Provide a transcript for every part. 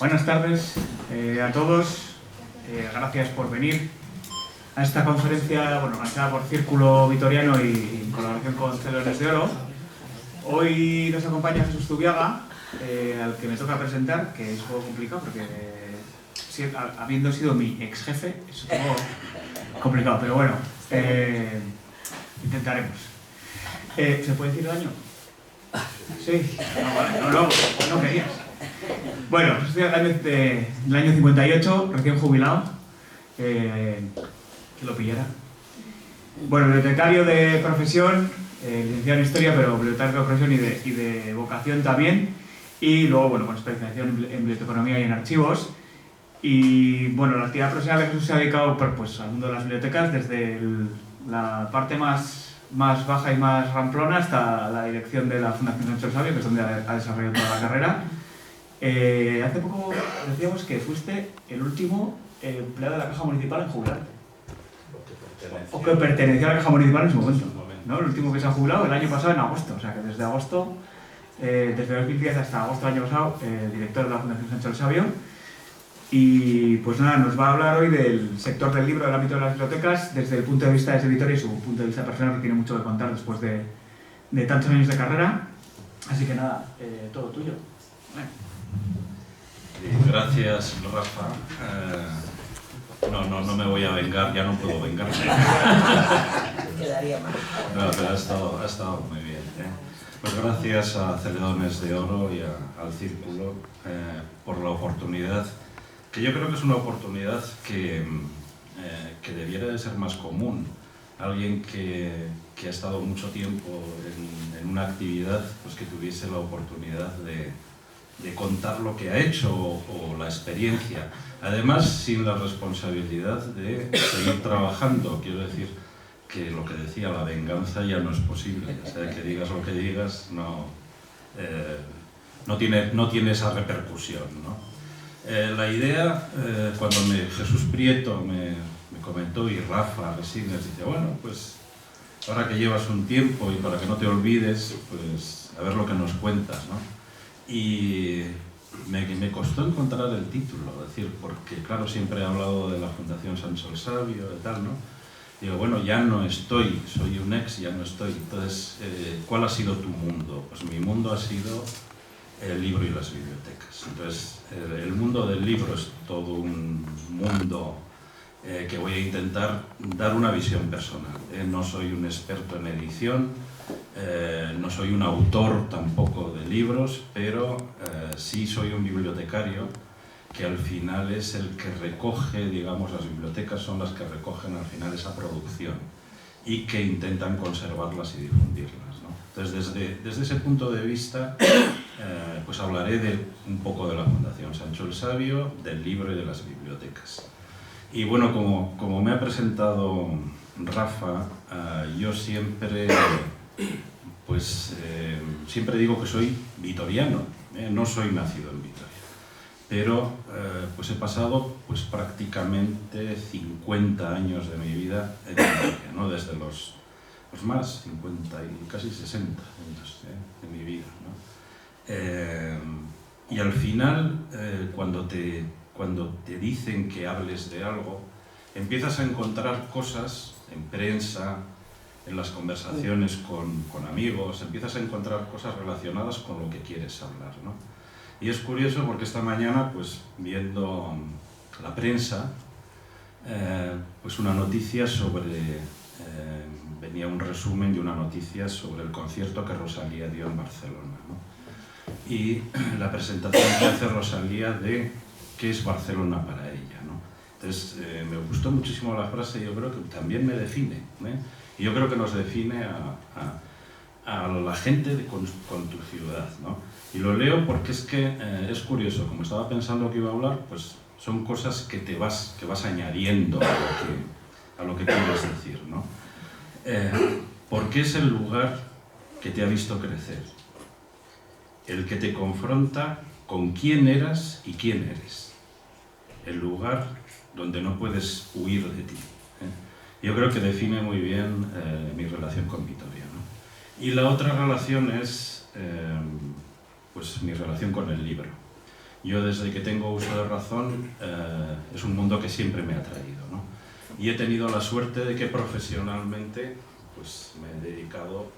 Buenas tardes a todos. Gracias por venir a esta conferencia, organizada por Círculo Vitoriano y en colaboración con Celones de Oro. Hoy nos acompaña Jesús Zubiaga, al que me toca presentar, que es un poco complicado porque, habiendo sido mi ex jefe, es un poco complicado, pero bueno, intentaremos. ¿Se puede decir el año? Sí, no querías. Bueno, estoy del año 58, recién jubilado, que lo pillara. Bueno, bibliotecario de profesión, licenciado en Historia, pero bibliotecario de profesión y de vocación también. Y luego, con especialización en biblioteconomía y en archivos. Y bueno, la actividad profesional de Jesús se ha dedicado pues, al mundo de las bibliotecas, desde la parte más baja y más ramplona hasta la dirección de la Fundación Sancho el Sabio, que es donde ha desarrollado toda la carrera. Hace poco decíamos que fuiste el último empleado de la Caja Municipal en jubilarte. O que pertenecía a la Caja Municipal en su momento, ¿no? El último que se ha jubilado el año pasado en agosto, o sea que desde agosto, desde 2010 hasta agosto del año pasado, director de la Fundación Sancho el Sabio. Y pues nada, nos va a hablar hoy del sector del libro, del ámbito de las bibliotecas, desde el punto de vista de ese Vitoria y su punto de vista personal, que tiene mucho que contar después de tantos años de carrera. Así que nada, todo tuyo. Gracias, Rafa. No me voy a vengar, ya no puedo vengarme. Quedaría mal. No, pero ha estado muy bien. Pues gracias a Celones de Oro y al Círculo por la oportunidad, que yo creo que es una oportunidad que debiera de ser más común. Alguien que ha estado mucho tiempo en una actividad, pues que tuviese la oportunidad de contar lo que ha hecho o la experiencia. Además, sin la responsabilidad de seguir trabajando. Quiero decir que lo que decía, la venganza ya no es posible. O sea, que digas lo que digas, no tiene esa repercusión, ¿no? La idea, cuando Jesús Prieto me comentó, y Rafa Resines dice, bueno, pues ahora que llevas un tiempo y para que no te olvides, pues a ver lo que nos cuentas, ¿no? Y me costó encontrar el título, es decir, porque claro, siempre he hablado de la Fundación Sancho el Sabio y tal, ¿no? Digo, bueno, ya no estoy, soy un ex, ya no estoy. Entonces, ¿cuál ha sido tu mundo? Pues mi mundo ha sido el libro y las bibliotecas. Entonces, el mundo del libro es todo un mundo que voy a intentar dar una visión personal. No soy un experto en edición, no soy un autor tampoco de libros, pero sí soy un bibliotecario que al final es el que recoge, digamos, las bibliotecas son las que recogen al final esa producción y que intentan conservarlas y difundirlas, ¿no? Entonces, desde ese punto de vista, pues hablaré un poco de la Fundación Sancho el Sabio, del libro y de las bibliotecas. Y bueno, como me ha presentado Rafa, yo siempre digo que soy vitoriano, no soy nacido en Vitoria, pero pues he pasado pues prácticamente 50 años de mi vida en Vitoria, ¿no? Desde los más 50 y casi 60 años de mi vida, ¿no? Y al final, cuando te dicen que hables de algo, empiezas a encontrar cosas en prensa, en las conversaciones con amigos, empiezas a encontrar cosas relacionadas con lo que quieres hablar, ¿no? Y es curioso porque esta mañana, pues viendo la prensa, pues una noticia venía un resumen de una noticia sobre el concierto que Rosalía dio en Barcelona, ¿no? Y la presentación que hace Rosalía de qué es Barcelona para ella, ¿no? Entonces, me gustó muchísimo la frase y yo creo que también me define, y yo creo que nos define a la gente con tu ciudad, ¿no? Y lo leo porque es que es curioso, como estaba pensando que iba a hablar, pues son cosas que vas añadiendo a lo que quieres decir, ¿no? Porque es el lugar que te ha visto crecer, el que te confronta con quién eras y quién eres, el lugar donde no puedes huir de ti. Yo creo que define muy bien mi relación con Vitoria, ¿no? Y la otra relación es pues mi relación con el libro. Yo desde que tengo uso de razón es un mundo que siempre me ha atraído, ¿no? Y he tenido la suerte de que profesionalmente pues, me he dedicado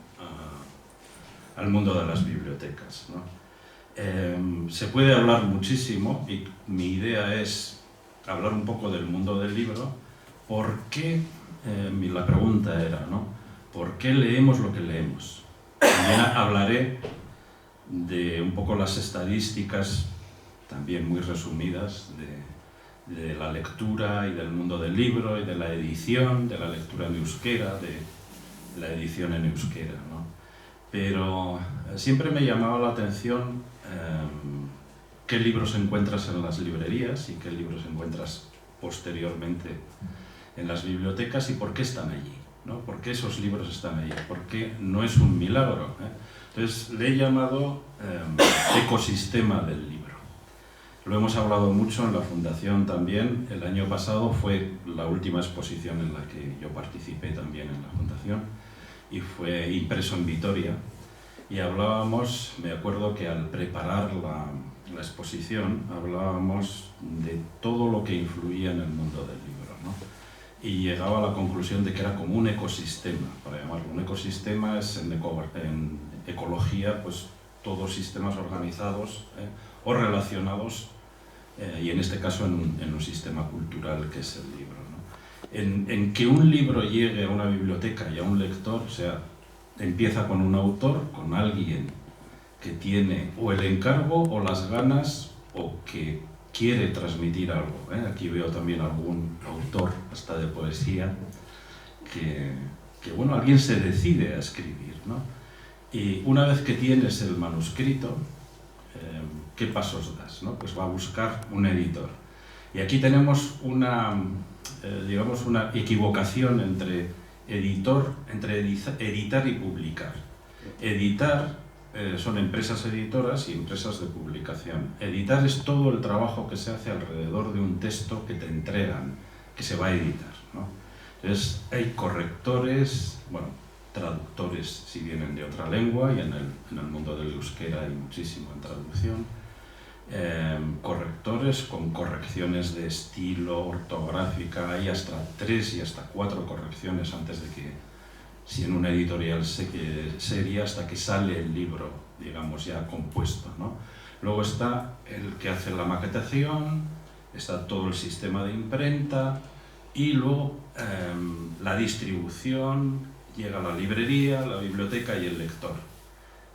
al mundo de las bibliotecas, ¿no? Se puede hablar muchísimo y mi idea es hablar un poco del mundo del libro. ¿Por qué? La pregunta era, ¿no? ¿Por qué leemos lo que leemos? También hablaré de un poco las estadísticas, también muy resumidas, de la lectura y del mundo del libro y de la edición, de la lectura en euskera, de la edición en euskera, ¿no? Pero siempre me llamaba la atención qué libros encuentras en las librerías y qué libros encuentras posteriormente en las bibliotecas y por qué están allí, ¿no? ¿Por qué esos libros están allí? Porque no es un milagro, ¿eh? Entonces le he llamado ecosistema del libro. Lo hemos hablado mucho en la Fundación también. El año pasado fue la última exposición en la que yo participé también en la Fundación y fue impreso en Vitoria. Y hablábamos, me acuerdo que al preparar la exposición, hablábamos de todo lo que influía en el mundo del libro, ¿no? Y llegaba a la conclusión de que era como un ecosistema, para llamarlo. Un ecosistema es en ecología, pues todos sistemas organizados o relacionados, y en este caso en un sistema cultural que es el libro, ¿no? En que un libro llegue a una biblioteca y a un lector, o sea, empieza con un autor, con alguien que tiene o el encargo o las ganas o que quiere transmitir algo, ¿eh? Aquí veo también algún autor, hasta de poesía, que bueno, alguien se decide a escribir, ¿no? Y una vez que tienes el manuscrito, ¿qué pasos das, ¿no? Pues va a buscar un editor. Y aquí tenemos digamos, una equivocación entre editar y publicar. Editar son empresas editoras y empresas de publicación. Editar es todo el trabajo que se hace alrededor de un texto que te entregan, que se va a editar, ¿no? Entonces hay correctores, bueno, traductores si vienen de otra lengua, y en el mundo del euskera hay muchísimo en traducción, correctores con correcciones de estilo, ortográfica, hay hasta 3 y hasta 4 correcciones antes de que, si en una editorial seria, hasta que sale el libro, digamos, ya compuesto, ¿no? Luego está el que hace la maquetación, está todo el sistema de imprenta, y luego la distribución, llega a la librería, la biblioteca y el lector.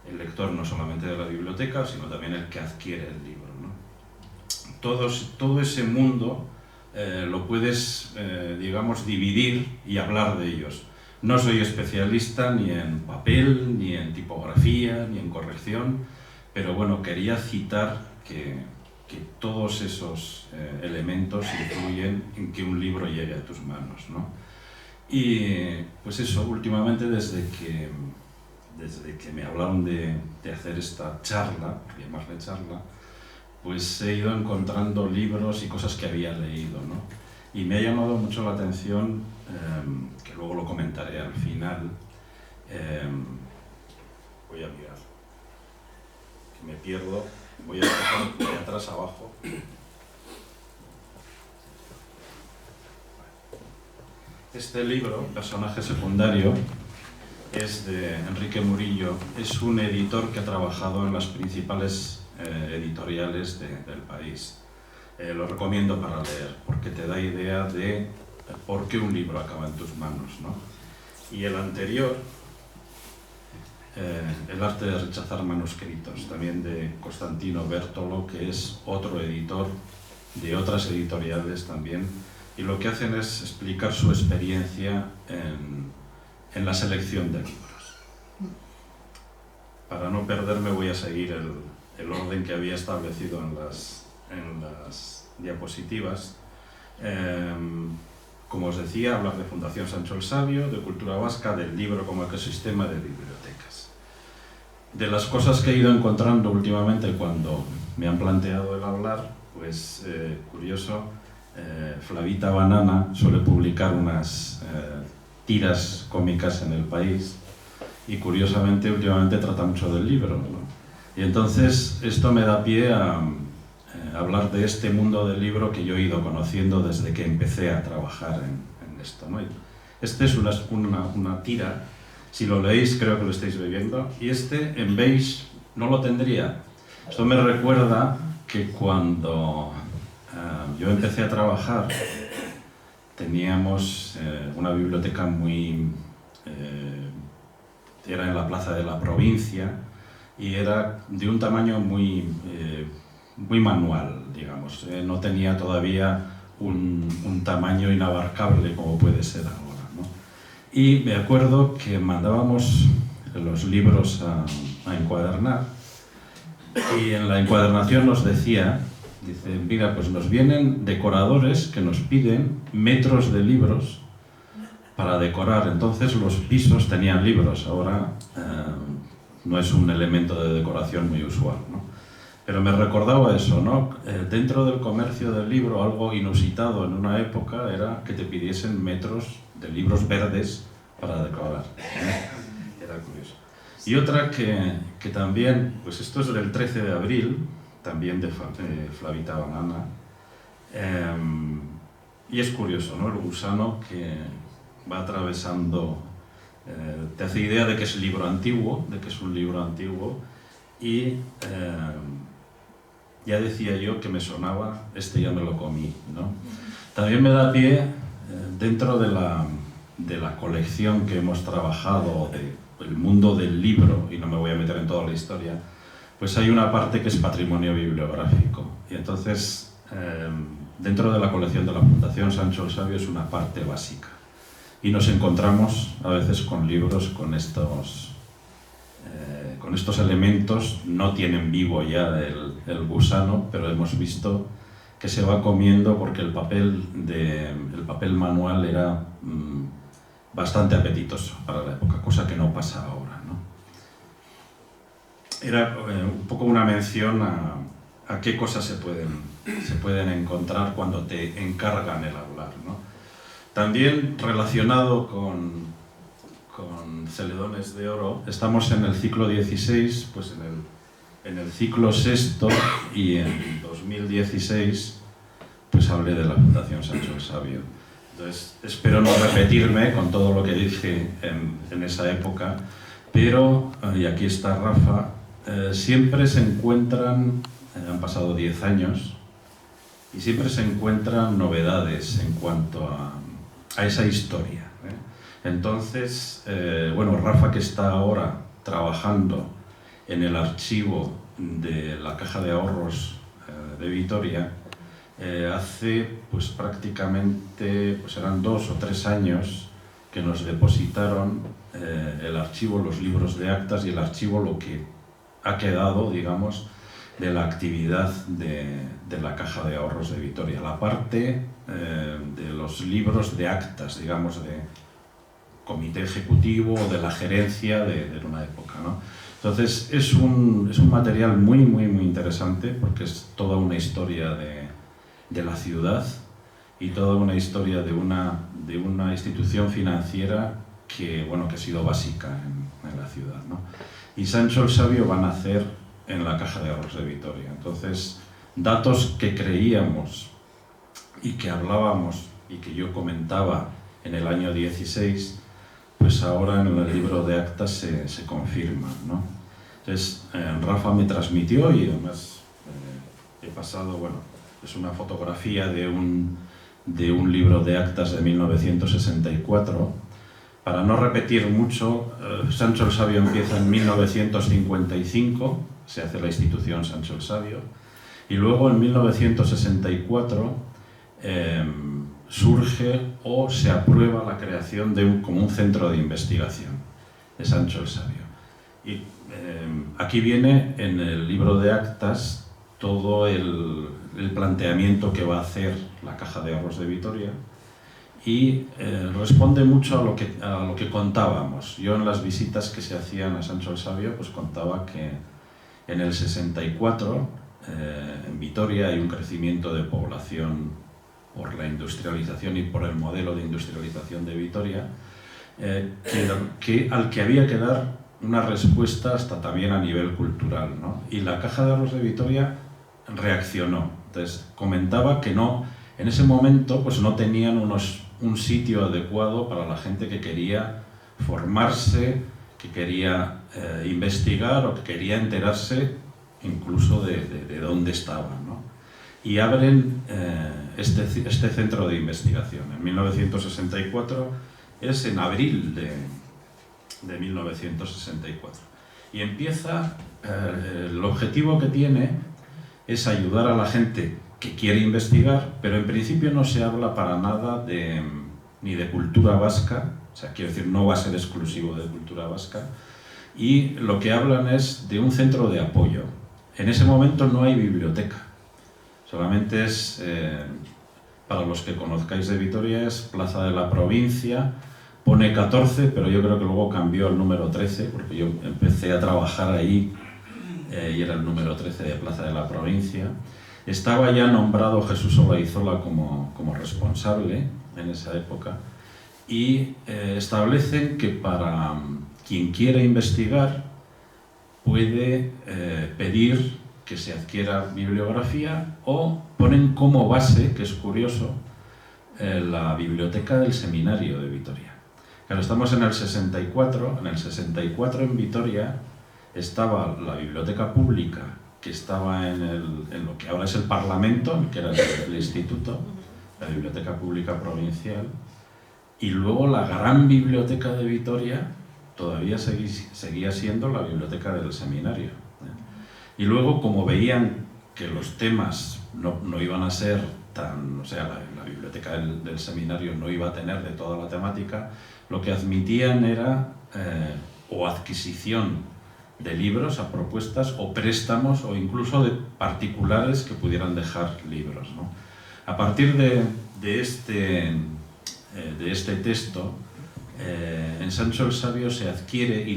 El lector no solamente de la biblioteca, sino también el que adquiere el libro, ¿no? Todo ese mundo lo puedes, digamos, dividir y hablar de ellos. No soy especialista ni en papel, ni en tipografía, ni en corrección, pero bueno, quería citar que todos esos elementos influyen en que un libro llegue a tus manos, ¿no? Y pues eso, últimamente desde que me hablaron de hacer esta charla, por llamarle charla, pues he ido encontrando libros y cosas que había leído, ¿no? Y me ha llamado mucho la atención, que luego lo comentaré al final, voy a mirar, que me pierdo, voy a empezar de atrás abajo. Este libro, Personaje secundario, es de Enrique Murillo, es un editor que ha trabajado en las principales editoriales del país. Lo recomiendo para leer, porque te da idea de por qué un libro acaba en tus manos, ¿no? Y el anterior, El arte de rechazar manuscritos, también de Constantino Bertolo, que es otro editor de otras editoriales también, y lo que hacen es explicar su experiencia en la selección de libros. Para no perderme voy a seguir el orden que había establecido en las diapositivas. Como os decía, hablar de Fundación Sancho el Sabio, de cultura vasca, del libro como ecosistema, de bibliotecas. De las cosas que he ido encontrando últimamente cuando me han planteado el hablar, pues curioso, Flavita Banana suele publicar unas tiras cómicas en El País, y curiosamente últimamente trata mucho del libro, ¿no? Y entonces esto me da pie a hablar de este mundo del libro que yo he ido conociendo desde que empecé a trabajar en esto, ¿no? Este es una tira, si lo leéis creo que lo estáis bebiendo, y este en beige no lo tendría. Esto me recuerda que cuando yo empecé a trabajar teníamos una biblioteca era en la plaza de la provincia y era de un tamaño muy manual, digamos. No tenía todavía un tamaño inabarcable como puede ser ahora, ¿no? Y me acuerdo que mandábamos los libros a encuadernar y en la encuadernación nos decía, dice, mira, pues nos vienen decoradores que nos piden metros de libros para decorar. Entonces los pisos tenían libros, ahora no es un elemento de decoración muy usual, ¿no? Pero me recordaba eso, ¿no? Dentro del comercio del libro, algo inusitado en una época era que te pidiesen metros de libros verdes para decorar, ¿eh? Era curioso. Y otra que también, pues esto es del 13 de abril, también de Flavita Banana, y es curioso, ¿no? El gusano que va atravesando, te hace idea de que es libro antiguo, de que es un libro antiguo, y ya decía yo que me sonaba, este ya me lo comí, ¿no? También me da pie, dentro de la colección que hemos trabajado, del mundo del libro, y no me voy a meter en toda la historia, pues hay una parte que es patrimonio bibliográfico. Y entonces, dentro de la colección de la Fundación Sancho el Sabio es una parte básica. Y nos encontramos a veces con libros con estos elementos. No tienen vivo ya el gusano, pero hemos visto que se va comiendo porque el papel manual era bastante apetitoso para la época, cosa que no pasa ahora, ¿no? Era un poco una mención a qué cosas se pueden encontrar cuando te encargan el hablar, ¿no? También relacionado con Celedones de Oro, estamos en el ciclo XVI, pues en el ciclo sexto, y en 2016 pues hablé de la Fundación Sancho el Sabio. Entonces espero no repetirme con todo lo que dije en esa época, pero, y aquí está Rafa, siempre se encuentran, han pasado 10 años, y siempre se encuentran novedades en cuanto a esa historia, ¿eh? Entonces, bueno, Rafa, que está ahora trabajando en el archivo de la Caja de Ahorros de Vitoria, hace pues prácticamente, pues eran 2 o 3 años que nos depositaron el archivo, los libros de actas y el archivo, lo que ha quedado, digamos, de la actividad de la Caja de Ahorros de Vitoria, la parte de los libros de actas, digamos, de comité ejecutivo o de la gerencia de una época, ¿no? Entonces es un material muy interesante porque es toda una historia de la ciudad y toda una historia de una institución financiera que, bueno, que ha sido básica en la ciudad, ¿no? Y Sancho el Sabio va a nacer en la Caja de Ahorros de Vitoria. Entonces, datos que creíamos y que hablábamos y que yo comentaba en el año 16, pues ahora en el libro de actas se confirman, ¿no? Entonces, Rafa me transmitió, y además he pasado, bueno, es una fotografía de un libro de actas de 1964. Para no repetir mucho, Sancho el Sabio empieza en 1955, se hace la institución Sancho el Sabio, y luego en 1964 surge o se aprueba la creación de como un centro de investigación de Sancho el Sabio. Y aquí viene en el libro de actas todo el planteamiento que va a hacer la Caja de Ahorros de Vitoria, y responde mucho a lo que contábamos. Yo en las visitas que se hacían a Sancho el Sabio pues contaba que en el 64 en Vitoria hay un crecimiento de población por la industrialización y por el modelo de industrialización de Vitoria, al que había que dar una respuesta hasta también a nivel cultural, ¿no? Y la Caja de Ahorros de Vitoria reaccionó. Entonces comentaba que no, en ese momento pues no tenían un sitio adecuado para la gente que quería formarse, que quería investigar o que quería enterarse incluso de dónde estaban, ¿no? Y abren este centro de investigación. En 1964, es en abril de 1964. Y empieza, el objetivo que tiene es ayudar a la gente que quiere investigar, pero en principio no se habla para nada ni de cultura vasca, o sea, quiero decir, no va a ser exclusivo de cultura vasca, y lo que hablan es de un centro de apoyo. En ese momento no hay biblioteca, solamente es, para los que conozcáis de Vitoria, es Plaza de la Provincia, pone 14, pero yo creo que luego cambió al número 13, porque yo empecé a trabajar ahí y era el número 13 de Plaza de la Provincia. Estaba ya nombrado Jesús Olaizola como responsable en esa época y establecen que para quien quiera investigar puede pedir que se adquiera bibliografía o ponen como base, que es curioso, la biblioteca del seminario de Vitoria. Claro, estamos en el 64, en Vitoria estaba la biblioteca pública, que estaba en lo que ahora es el Parlamento, que era el instituto, la biblioteca pública provincial, y luego la gran biblioteca de Vitoria todavía seguía siendo la biblioteca del seminario. Y luego, como veían que los temas no iban a ser tan, o sea, la biblioteca del seminario no iba a tener de toda la temática, lo que admitían era o adquisición de libros a propuestas o préstamos o incluso de particulares que pudieran dejar libros, ¿no? A partir de este texto, en Sancho el Sabio se adquiere, y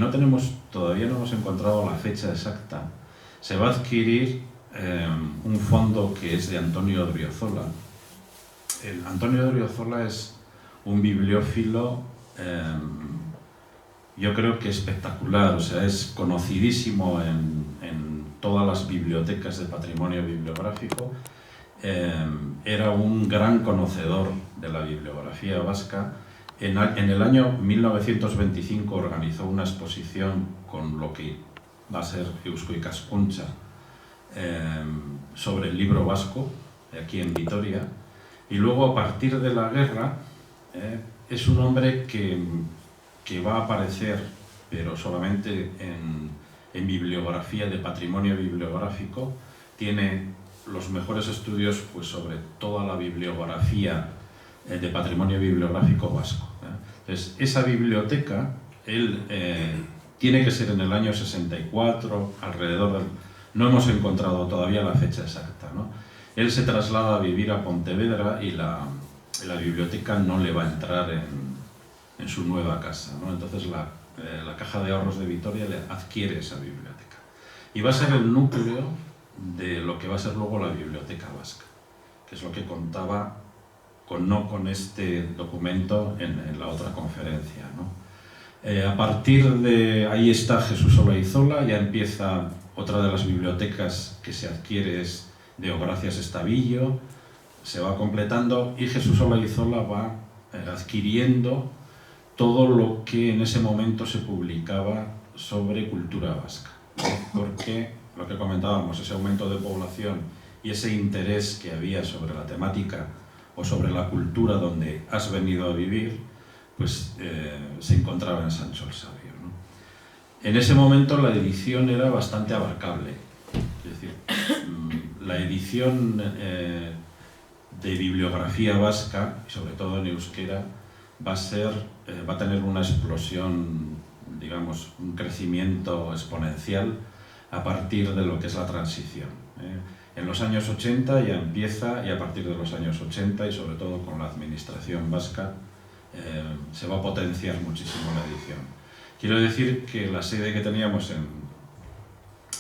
todavía no hemos encontrado la fecha exacta, se va a adquirir un fondo que es de Antonio Odriozola. Antonio Odriozola es un bibliófilo, yo creo que espectacular, o sea, es conocidísimo en todas las bibliotecas de patrimonio bibliográfico. Era un gran conocedor de la bibliografía vasca. En el año 1925 organizó una exposición con lo que va a ser Eusko Ikaskuntza sobre el libro vasco, aquí en Vitoria, y luego a partir de la guerra es un hombre que va a aparecer, pero solamente en bibliografía de patrimonio bibliográfico. Tiene los mejores estudios pues, sobre toda la bibliografía de patrimonio bibliográfico vasco. Entonces, esa biblioteca, él tiene que ser en el año 64, alrededor del... No hemos encontrado todavía la fecha exacta, ¿no? Él se traslada a vivir a Pontevedra y la biblioteca no le va a entrar en su nueva casa, ¿no? Entonces la Caja de Ahorros de Vitoria le adquiere esa biblioteca. Y va a ser el núcleo de lo que va a ser luego la Biblioteca Vasca, que es lo que contaba con este documento en la otra conferencia, ¿no? A partir de ahí está Jesús Olaizola, ya empieza otra de las bibliotecas que se adquiere, es de Ogracias Estavillo, se va completando y Jesús Olaizola va adquiriendo todo lo que en ese momento se publicaba sobre cultura vasca, porque lo que comentábamos, ese aumento de población y ese interés que había sobre la temática o sobre la cultura donde has venido a vivir, pues se encontraba en Sancho el Sabio, ¿no? En ese momento la edición era bastante abarcable, es decir, la edición de bibliografía vasca, y sobre todo en euskera, va a tener una explosión, digamos, un crecimiento exponencial a partir de lo que es la transición. En los años 80 ya empieza, y a partir de los años 80, y sobre todo con la administración vasca, se va a potenciar muchísimo la edición. Quiero decir que la sede que teníamos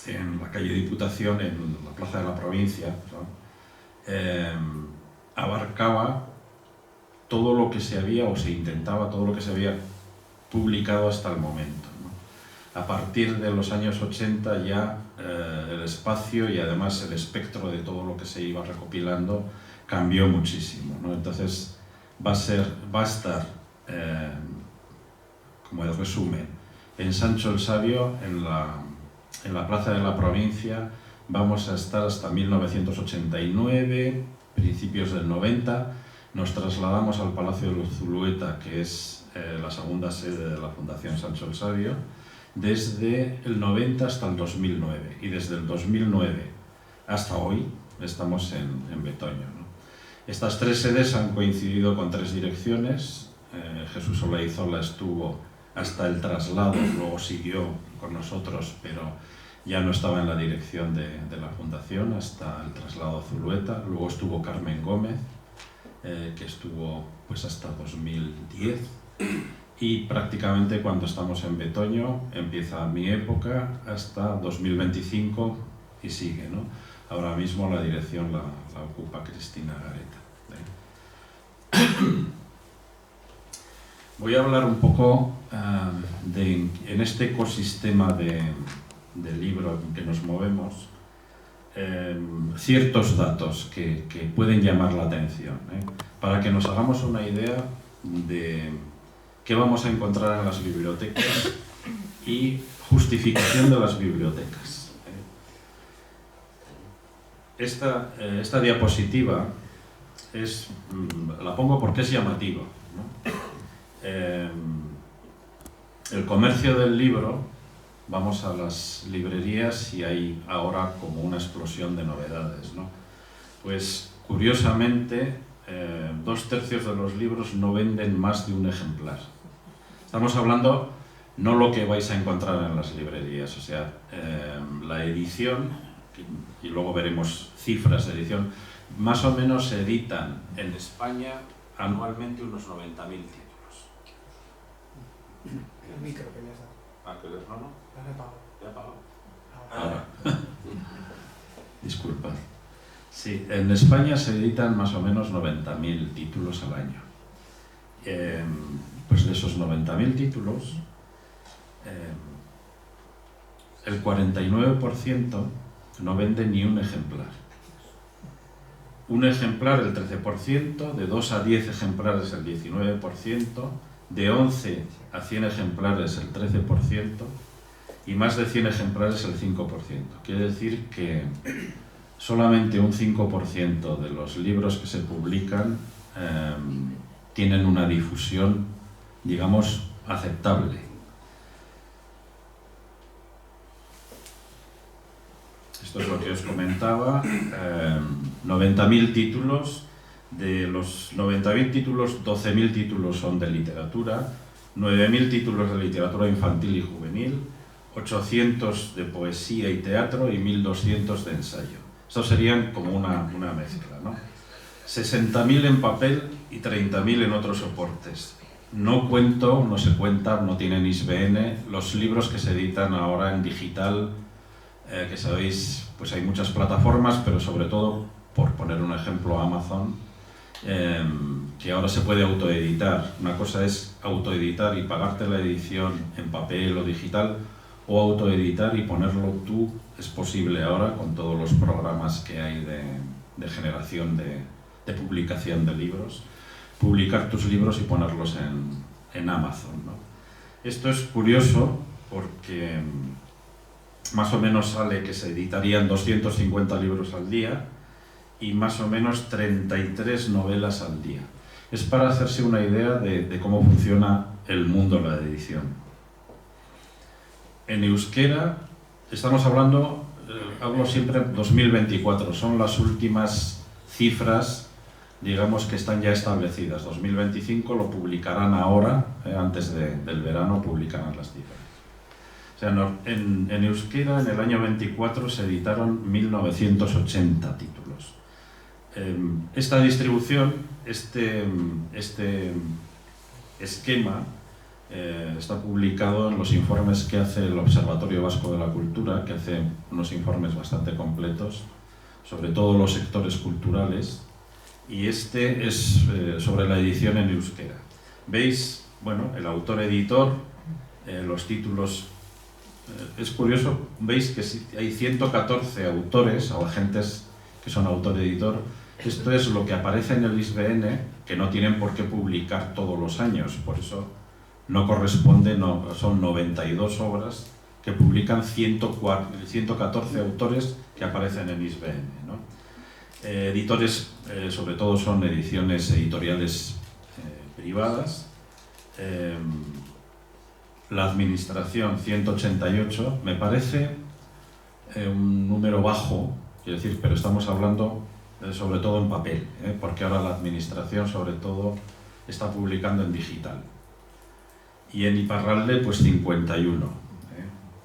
en la calle Diputación, en la Plaza de la Provincia, ¿no? Abarcaba todo lo que se había, o se intentaba, todo lo que se había publicado hasta el momento, ¿no? A partir de los años 80 ya el espacio y además el espectro de todo lo que se iba recopilando cambió muchísimo, ¿no? Entonces va a estar, como el resumen, en Sancho el Sabio, en la Plaza de la Provincia. Vamos a estar hasta 1989, principios del 90. Nos trasladamos al Palacio de Zulueta, que es la segunda sede de la Fundación Sancho el Sabio, desde el 90 hasta el 2009. Y desde el 2009 hasta hoy estamos en Betoño, ¿no? Estas tres sedes han coincidido con tres direcciones. Jesús Olaizola estuvo hasta el traslado, luego siguió con nosotros, pero ya no estaba en la dirección de la Fundación hasta el traslado a Zulueta. Luego estuvo Carmen Gómez, que estuvo pues hasta 2010, y prácticamente cuando estamos en Betoño empieza mi época hasta 2025 y sigue, ¿no? Ahora mismo la dirección la ocupa Cristina Gareta. Voy a hablar un poco en este ecosistema de libro en que nos movemos, ciertos datos que pueden llamar la atención, para que nos hagamos una idea de qué vamos a encontrar en las bibliotecas y justificación de las bibliotecas. Esta diapositiva la pongo porque es llamativa, ¿no? El comercio del libro, vamos a las librerías y hay ahora como una explosión de novedades, ¿no? Pues curiosamente 2/3 de los libros no venden más de un ejemplar. Estamos hablando no lo que vais a encontrar en las librerías, o sea, la edición, y luego veremos cifras de edición, más o menos se editan en España anualmente unos 90.000 títulos. El micro que le has dado. ¿Ah, que no? Lo has apagado. ¿Ya he apagado? Ahora. Disculpad. Sí, en España se editan más o menos 90.000 títulos al año. Pues de esos 90.000 títulos, el 49% no vende ni un ejemplar. Un ejemplar el 13%, de 2 a 10 ejemplares el 19%, de 11 a 100 ejemplares el 13% y más de 100 ejemplares el 5%. Quiere decir que solamente un 5% de los libros que se publican tienen una difusión, digamos, aceptable. Esto es lo que os comentaba, 90.000 títulos, de los 90.000 títulos, 12.000 títulos son de literatura, 9.000 títulos de literatura infantil y juvenil, 800 de poesía y teatro y 1.200 de ensayo. Estos serían como una mezcla, ¿no? 60.000 en papel y 30.000 en otros soportes. No se cuentan, no tienen ISBN, los libros que se editan ahora en digital, que sabéis, pues hay muchas plataformas, pero sobre todo, por poner un ejemplo, Amazon, que ahora se puede autoeditar. Una cosa es autoeditar y pagarte la edición en papel o digital, o autoeditar y ponerlo tú. Es posible ahora con todos los programas que hay de generación de publicación de libros, publicar tus libros y ponerlos en Amazon, ¿no? Esto es curioso porque más o menos sale que se editarían 250 libros al día y más o menos 33 novelas al día. Es para hacerse una idea de cómo funciona el mundo de la edición. En euskera estamos hablando, hablo siempre 2024, son las últimas cifras, digamos, que están ya establecidas. 2025 lo publicarán ahora, antes del verano publicarán las cifras. O sea, en euskera en el año 24 se editaron 1.980 títulos. Esta distribución, este esquema, está publicado en los informes que hace el Observatorio Vasco de la Cultura, que hace unos informes bastante completos sobre todos los sectores culturales, y este es sobre la edición en euskera. Veis, bueno, el autor-editor, los títulos es curioso, veis que hay 114 autores o agentes que son autor-editor. Esto es lo que aparece en el ISBN, que no tienen por qué publicar todos los años, por eso no corresponde, son 92 obras que publican 114 autores que aparecen en ISBN, ¿no? Editores, sobre todo son ediciones editoriales privadas. La administración, 188, me parece un número bajo, quiero decir, pero estamos hablando sobre todo en papel, porque ahora la administración sobre todo está publicando en digital. Y en Iparralde, pues 51,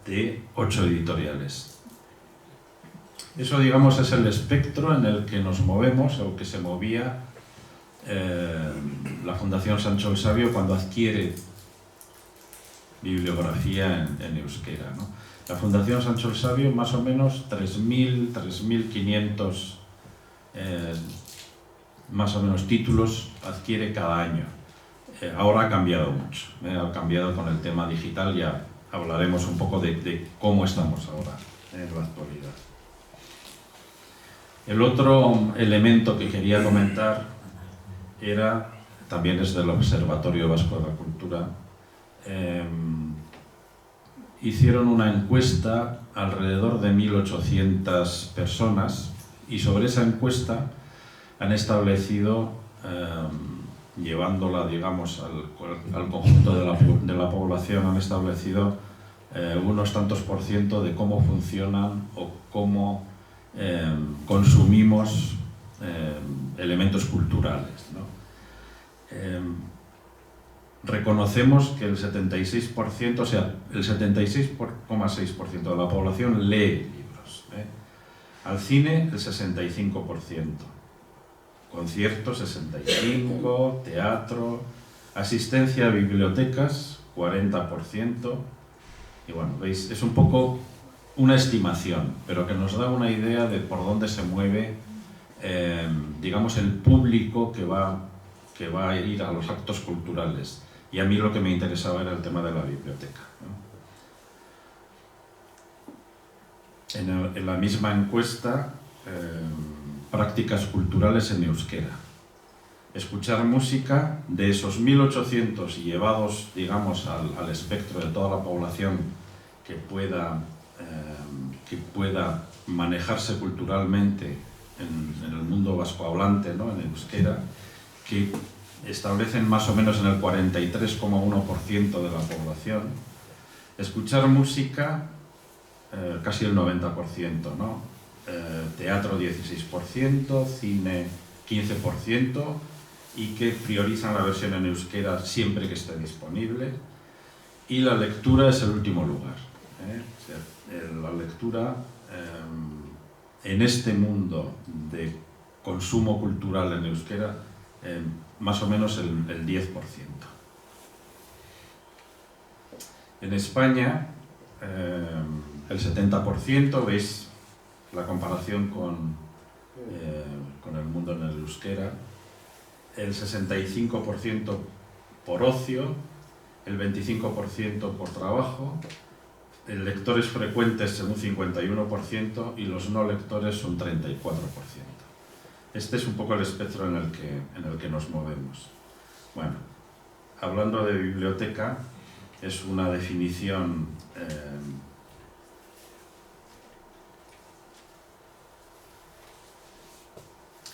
de 8 editoriales. Eso, digamos, es el espectro en el que nos movemos, o que se movía la Fundación Sancho el Sabio cuando adquiere bibliografía en euskera, ¿no? La Fundación Sancho el Sabio, más o menos 3.000, 3.500 más o menos títulos adquiere cada año. Ahora ha cambiado mucho, ha cambiado con el tema digital, ya hablaremos un poco de cómo estamos ahora en la actualidad. El otro elemento que quería comentar era, también es del Observatorio Vasco de la Cultura, hicieron una encuesta alrededor de 1.800 personas y sobre esa encuesta han establecido, llevándola, digamos, al conjunto de la población, han establecido unos tantos por ciento de cómo funcionan o cómo consumimos elementos culturales, ¿no? Reconocemos que el 76%, o sea, el 76,6% de la población lee libros, al cine el 65%, conciertos 65%, teatro, asistencia a bibliotecas 40%, y bueno, veis, es un poco una estimación, pero que nos da una idea de por dónde se mueve, digamos, el público que va a ir a los actos culturales. Y a mí lo que me interesaba era el tema de la biblioteca, ¿no? En la misma encuesta, prácticas culturales en euskera. Escuchar música, de esos 1.800 llevados, digamos, al espectro de toda la población que pueda manejarse culturalmente en el mundo vascohablante, ¿no? En euskera, que establecen más o menos en el 43,1% de la población. Escuchar música, casi el 90%, ¿no? Teatro 16%, cine 15%, y que priorizan la versión en euskera siempre que esté disponible. Y la lectura es el último lugar, O sea, la lectura en este mundo de consumo cultural en euskera, más o menos el 10%. En España, el 70%, veis la comparación con el mundo en el euskera, el 65% por ocio, el 25% por trabajo, lectores frecuentes un 51% y los no lectores un 34%. Este es un poco el espectro en el que nos movemos. Bueno, hablando de biblioteca, es una definición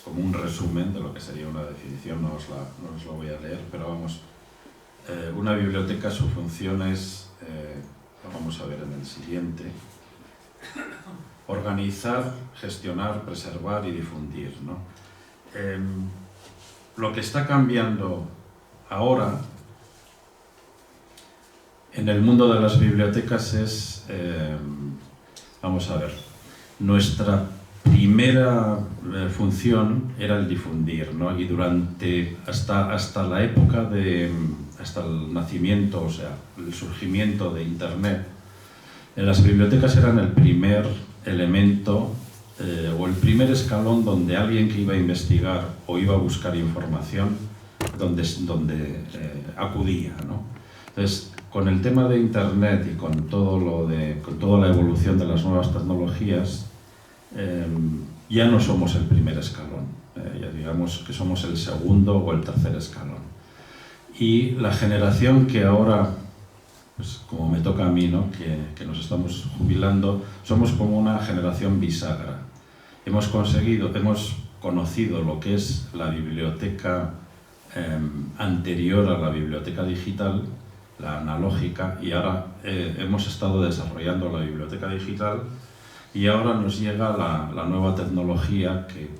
como un resumen de lo que sería una definición, no os lo voy a leer, pero vamos, una biblioteca, su función es, lo vamos a ver en el siguiente, organizar, gestionar, preservar y difundir, ¿no? Lo que está cambiando ahora en el mundo de las bibliotecas es, vamos a ver, nuestra primera función era el difundir, ¿no? Y hasta la época hasta el nacimiento, o sea, el surgimiento de Internet, las bibliotecas eran el primer elemento o el primer escalón donde alguien que iba a investigar o iba a buscar información, donde acudía, ¿no? Entonces, con el tema de Internet y con toda la evolución de las nuevas tecnologías, ya no somos el primer escalón, ya digamos que somos el segundo o el tercer escalón. Y la generación que ahora, pues como me toca a mí, ¿no? que nos estamos jubilando, somos como una generación bisagra. Hemos conocido lo que es la biblioteca anterior a la biblioteca digital, la analógica, y ahora hemos estado desarrollando la biblioteca digital, y ahora nos llega la nueva tecnología que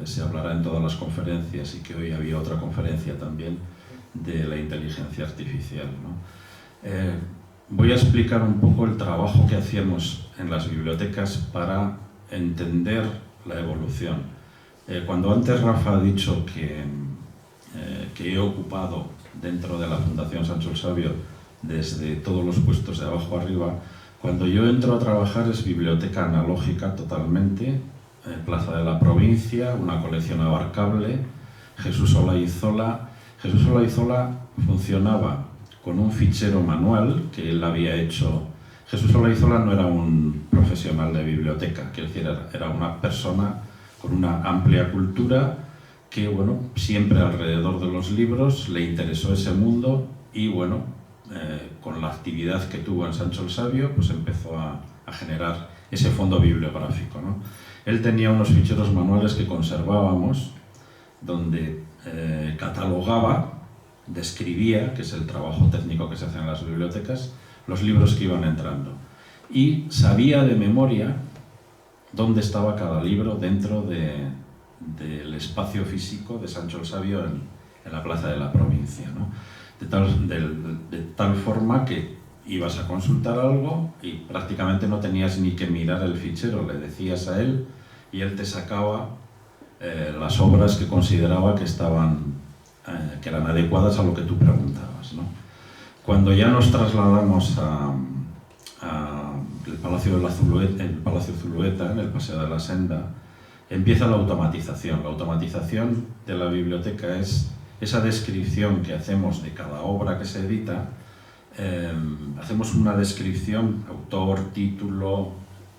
se hablará en todas las conferencias, y que hoy había otra conferencia también de la inteligencia artificial, ¿no? Voy a explicar un poco el trabajo que hacíamos en las bibliotecas para entender la evolución. Cuando antes Rafa ha dicho que he ocupado dentro de la Fundación Sancho el Sabio desde todos los puestos de abajo arriba, cuando yo entro a trabajar es biblioteca analógica totalmente, Plaza de la Provincia, una colección abarcable, Jesús Olaizola. Jesús Olaizola funcionaba con un fichero manual que él había hecho. Jesús Olaizola no era un profesional de biblioteca, quiero decir, era una persona con una amplia cultura que, bueno, siempre alrededor de los libros le interesó ese mundo y, bueno, con la actividad que tuvo en Sancho el Sabio, pues empezó a generar ese fondo bibliográfico, ¿no? Él tenía unos ficheros manuales que conservábamos, donde catalogaba, describía, que es el trabajo técnico que se hace en las bibliotecas, los libros que iban entrando. Y sabía de memoria dónde estaba cada libro dentro del espacio físico de Sancho el Sabio en la Plaza de la Provincia, ¿no? De tal forma que ibas a consultar algo y prácticamente no tenías ni que mirar el fichero, le decías a él y él te sacaba las obras que consideraba que eran adecuadas a lo que tú preguntabas, ¿no? Cuando ya nos trasladamos el Palacio Zulueta, en el Paseo de la Senda, empieza la automatización. La automatización de la biblioteca es esa descripción que hacemos de cada obra que se edita. Hacemos una descripción, autor, título,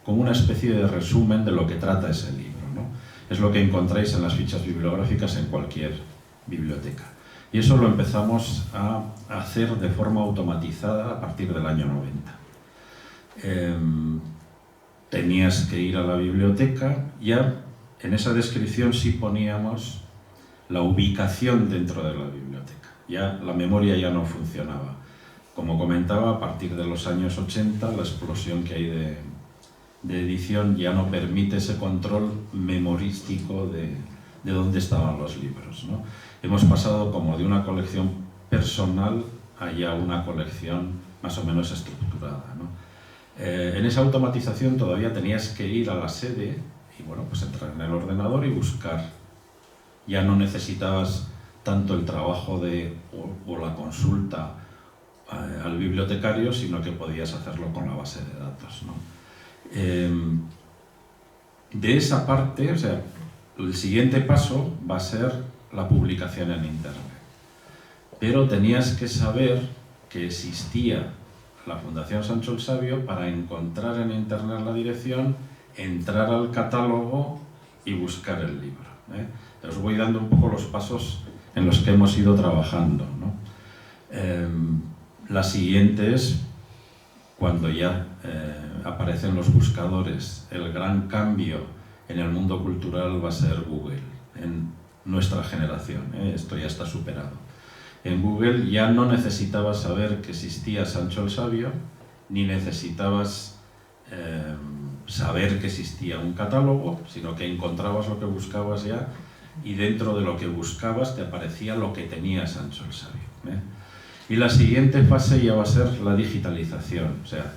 como una especie de resumen de lo que trata ese libro, ¿no? Es lo que encontráis en las fichas bibliográficas en cualquier biblioteca. Y eso lo empezamos a hacer de forma automatizada a partir del año 90. Tenías que ir a la biblioteca, ya en esa descripción sí poníamos la ubicación dentro de la biblioteca. Ya la memoria ya no funcionaba. Como comentaba, a partir de los años 80, la explosión que hay de edición ya no permite ese control memorístico de dónde estaban los libros, ¿no? Hemos pasado como de una colección personal a ya una colección más o menos estructurada, ¿no? En esa automatización todavía tenías que ir a la sede y, bueno, pues entrar en el ordenador y buscar. Ya no necesitabas tanto el trabajo o la consulta al bibliotecario, sino que podías hacerlo con la base de datos, ¿no? De esa parte, o sea, el siguiente paso va a ser la publicación en Internet. Pero tenías que saber que existía la Fundación Sancho el Sabio para encontrar en Internet la dirección, entrar al catálogo y buscar el libro, ¿eh? Os voy dando un poco los pasos en los que hemos ido trabajando, ¿no? La siguiente es cuando ya aparecen los buscadores. El gran cambio en el mundo cultural va a ser Google, en nuestra generación, ¿eh? Esto ya está superado. En Google ya no necesitabas saber que existía Sancho el Sabio, ni necesitabas saber que existía un catálogo, sino que encontrabas lo que buscabas ya, y dentro de lo que buscabas te aparecía lo que tenía Sancho el Sabio, ¿eh? Y la siguiente fase ya va a ser la digitalización. O sea,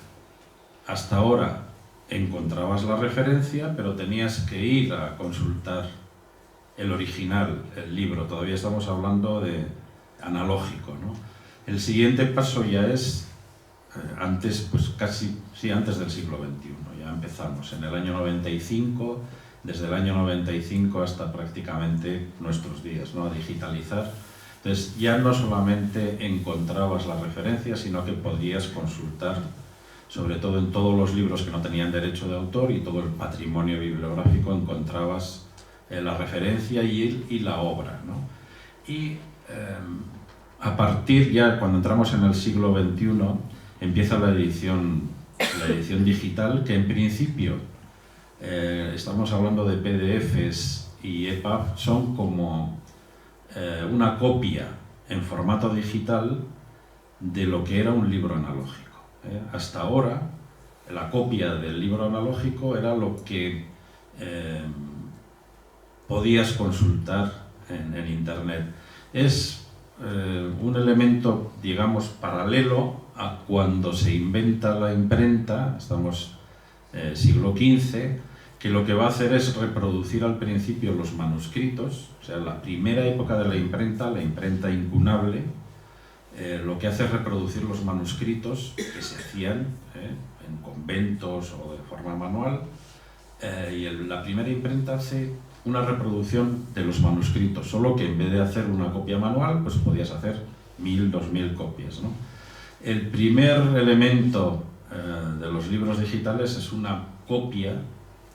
hasta ahora encontrabas la referencia, pero tenías que ir a consultar el original, el libro. Todavía estamos hablando de analógico, ¿no? El siguiente paso ya es antes, pues casi, sí, antes del siglo XXI. Ya empezamos en el año 95, desde el año 95 hasta prácticamente nuestros días, ¿no? A digitalizar Entonces ya no solamente encontrabas la referencia, sino que podías consultar, sobre todo en todos los libros que no tenían derecho de autor y todo el patrimonio bibliográfico, encontrabas la referencia y la obra, ¿no? Y a partir ya, cuando entramos en el siglo XXI, empieza la edición digital, que en principio, estamos hablando de PDFs y EPUB, son como una copia en formato digital de lo que era un libro analógico. Hasta ahora, la copia del libro analógico era lo que podías consultar en Internet. Es un elemento, digamos, paralelo a cuando se inventa la imprenta, estamos siglo XV, que lo que va a hacer es reproducir al principio los manuscritos, o sea, la primera época de la imprenta incunable, lo que hace es reproducir los manuscritos que se hacían en conventos o de forma manual, y la primera imprenta hace una reproducción de los manuscritos, solo que en vez de hacer una copia manual, pues podías hacer 1000, 2000 copias, ¿no? El primer elemento de los libros digitales es una copia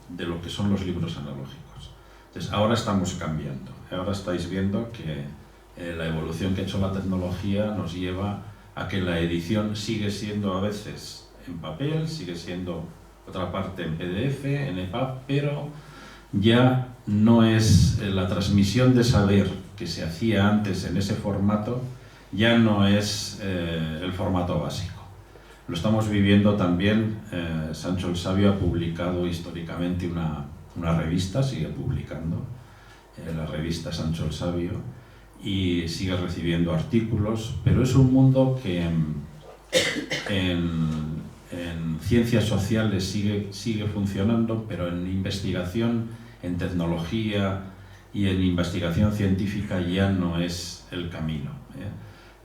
de lo que son los libros analógicos. Entonces, ahora estamos cambiando. Ahora estáis viendo que la evolución que ha hecho la tecnología nos lleva a que la edición sigue siendo a veces en papel, sigue siendo otra parte en PDF, en EPUB, pero ya no es la transmisión de saber que se hacía antes en ese formato, ya no es el formato básico. Lo estamos viviendo también. Sancho el Sabio ha publicado históricamente una revista, sigue publicando la revista Sancho el Sabio, y sigue recibiendo artículos, pero es un mundo que en ciencias sociales sigue funcionando, pero en investigación, en tecnología y en investigación científica ya no es el camino.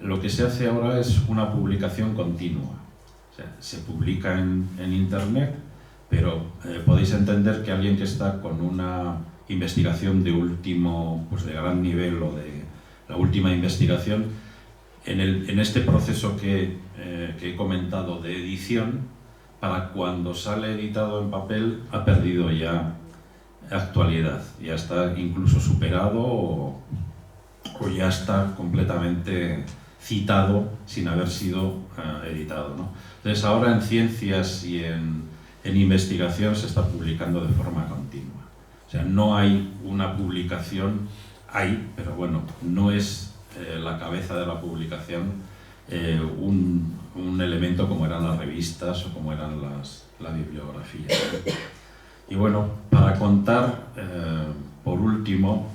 Lo que se hace ahora es una publicación continua. O sea, se publica en Internet, pero podéis entender que alguien que está con una investigación de gran nivel o de la última investigación, en este proceso que he comentado de edición, para cuando sale editado en papel ha perdido ya actualidad, ya está incluso superado o ya está completamente citado sin haber sido editado, ¿no? Entonces ahora en ciencias y en investigación se está publicando de forma continua. O sea, no hay una publicación, pero bueno, no es la cabeza de la publicación un elemento como eran las revistas o como eran la bibliografía. Y bueno, para contar, por último,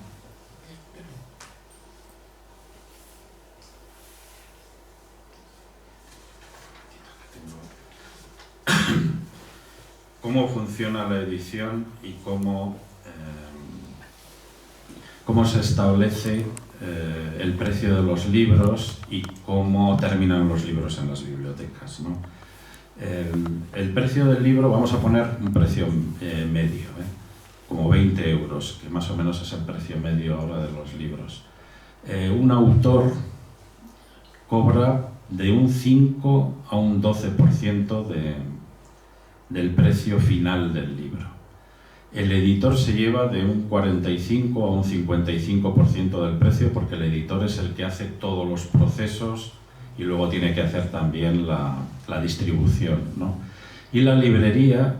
cómo funciona la edición y cómo se establece el precio de los libros y cómo terminan los libros en las bibliotecas, ¿no? El precio del libro, vamos a poner un precio medio, como 20 euros, que más o menos es el precio medio ahora de los libros. Un autor cobra de un 5 a un 12% del precio final del libro. El editor se lleva de un 45 a un 55% del precio, porque el editor es el que hace todos los procesos y luego tiene que hacer también la distribución, ¿no? Y la librería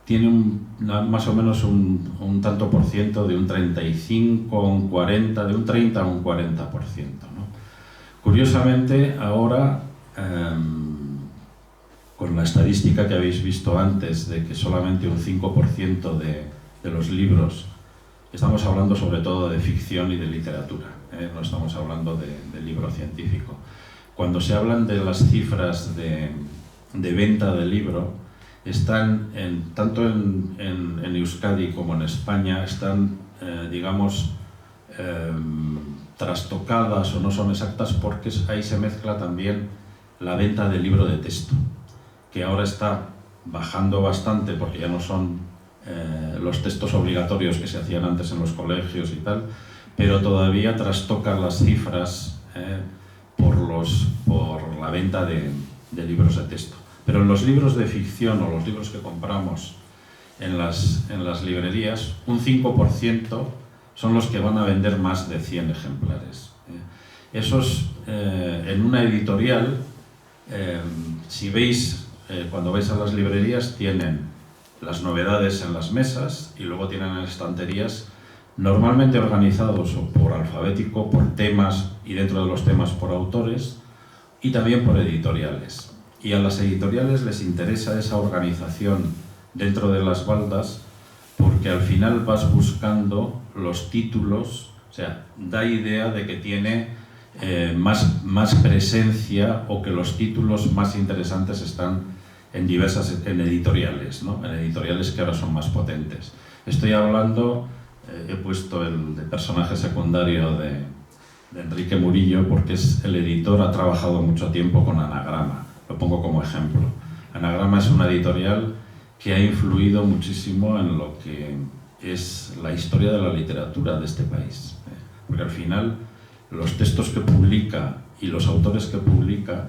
tiene más o menos un tanto por ciento, de un 35 a un 40, de un 30 a un 40%, ¿no? Curiosamente, ahora, con la estadística que habéis visto antes de que solamente un 5% de los libros, estamos hablando sobre todo de ficción y de literatura, no estamos hablando de libro científico. Cuando se hablan de las cifras de venta del libro, están tanto en Euskadi como en España, están, digamos, trastocadas o no son exactas, porque ahí se mezcla también la venta del libro de texto, que ahora está bajando bastante porque ya no son los textos obligatorios que se hacían antes en los colegios y tal, pero todavía trastoca las cifras por la venta de libros de texto. Pero en los libros de ficción o los libros que compramos en las librerías, un 5% son los que van a vender más de 100 ejemplares. Esos, en una editorial, si veis, cuando vais a las librerías, tienen las novedades en las mesas y luego tienen en estanterías, normalmente organizados por alfabético, por temas y dentro de los temas por autores y también por editoriales. Y a las editoriales les interesa esa organización dentro de las baldas porque al final vas buscando los títulos, o sea, da idea de que tiene más presencia o que los títulos más interesantes están en editoriales, ¿no? En editoriales que ahora son más potentes. Estoy hablando, he puesto el de personaje secundario de Enrique Murillo porque es el editor, ha trabajado mucho tiempo con Anagrama, lo pongo como ejemplo. Anagrama es una editorial que ha influido muchísimo en lo que es la historia de la literatura de este país. Porque al final los textos que publica y los autores que publica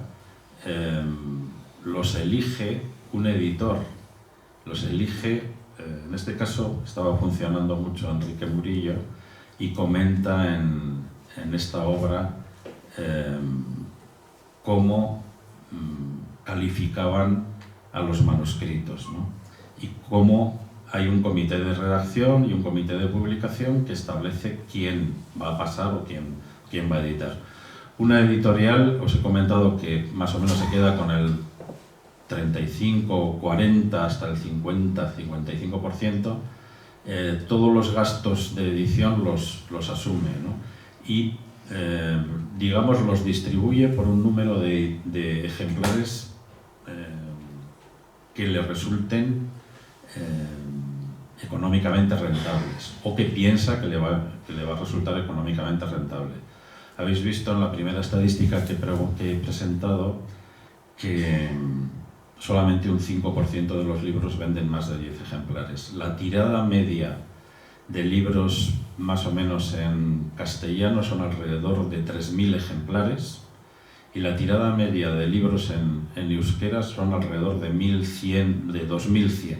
los elige un editor, los elige, en este caso estaba funcionando mucho Enrique Murillo y comenta en esta obra cómo calificaban a los manuscritos, ¿no? Y cómo hay un comité de redacción y un comité de publicación que establece quién va a pasar o quién va a editar. Una editorial, os he comentado que más o menos se queda con el 35, 40, hasta el 50, 55%, todos los gastos de edición los asume, ¿no? Y digamos los distribuye por un número de ejemplares que le resulten económicamente rentables o que piensa que le va a resultar económicamente rentable. Habéis visto en la primera estadística que he presentado que solamente un 5% de los libros venden más de 10 ejemplares. La tirada media de libros más o menos en castellano son alrededor de 3.000 ejemplares y la tirada media de libros en euskera son alrededor de 1.100, de 2.100.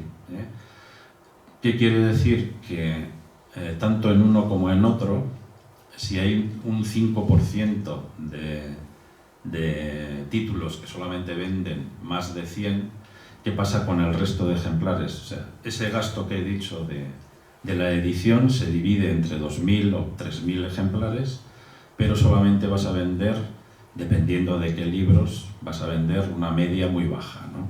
¿Qué quiere decir? Que tanto en uno como en otro, si hay un 5% de títulos que solamente venden más de 100, ¿qué pasa con el resto de ejemplares? O sea, ese gasto que he dicho de la edición se divide entre 2.000 o 3.000 ejemplares, pero solamente vas a vender, dependiendo de qué libros, vas a vender una media muy baja, ¿no?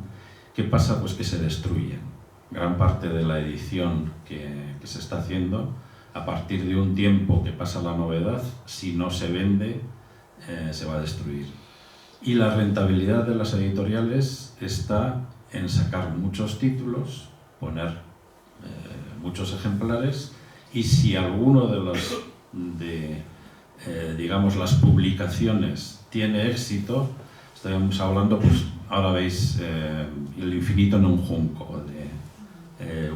¿Qué pasa? Pues que se destruyen. Gran parte de la edición que se está haciendo, a partir de un tiempo que pasa la novedad, si no se vende, se va a destruir. Y la rentabilidad de las editoriales está en sacar muchos títulos, poner muchos ejemplares, y si alguno de digamos, las publicaciones tiene éxito, estamos hablando, pues ahora veis El infinito en un junco,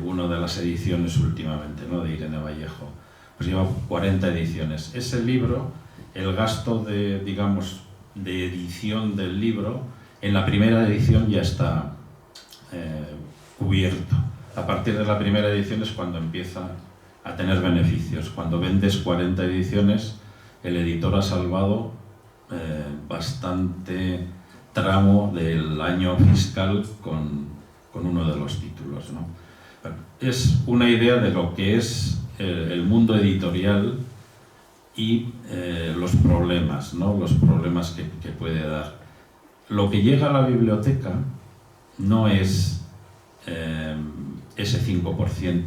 una de las ediciones últimamente, ¿no? De Irene Vallejo, pues lleva 40 ediciones. Ese libro, el gasto de edición del libro, en la primera edición ya está cubierto. A partir de la primera edición es cuando empieza a tener beneficios. Cuando vendes 40 ediciones, el editor ha salvado bastante tramo del año fiscal con uno de los títulos, ¿no? Es una idea de lo que es el mundo editorial y los problemas, ¿no? Los problemas que puede dar. Lo que llega a la biblioteca no es ese 5%.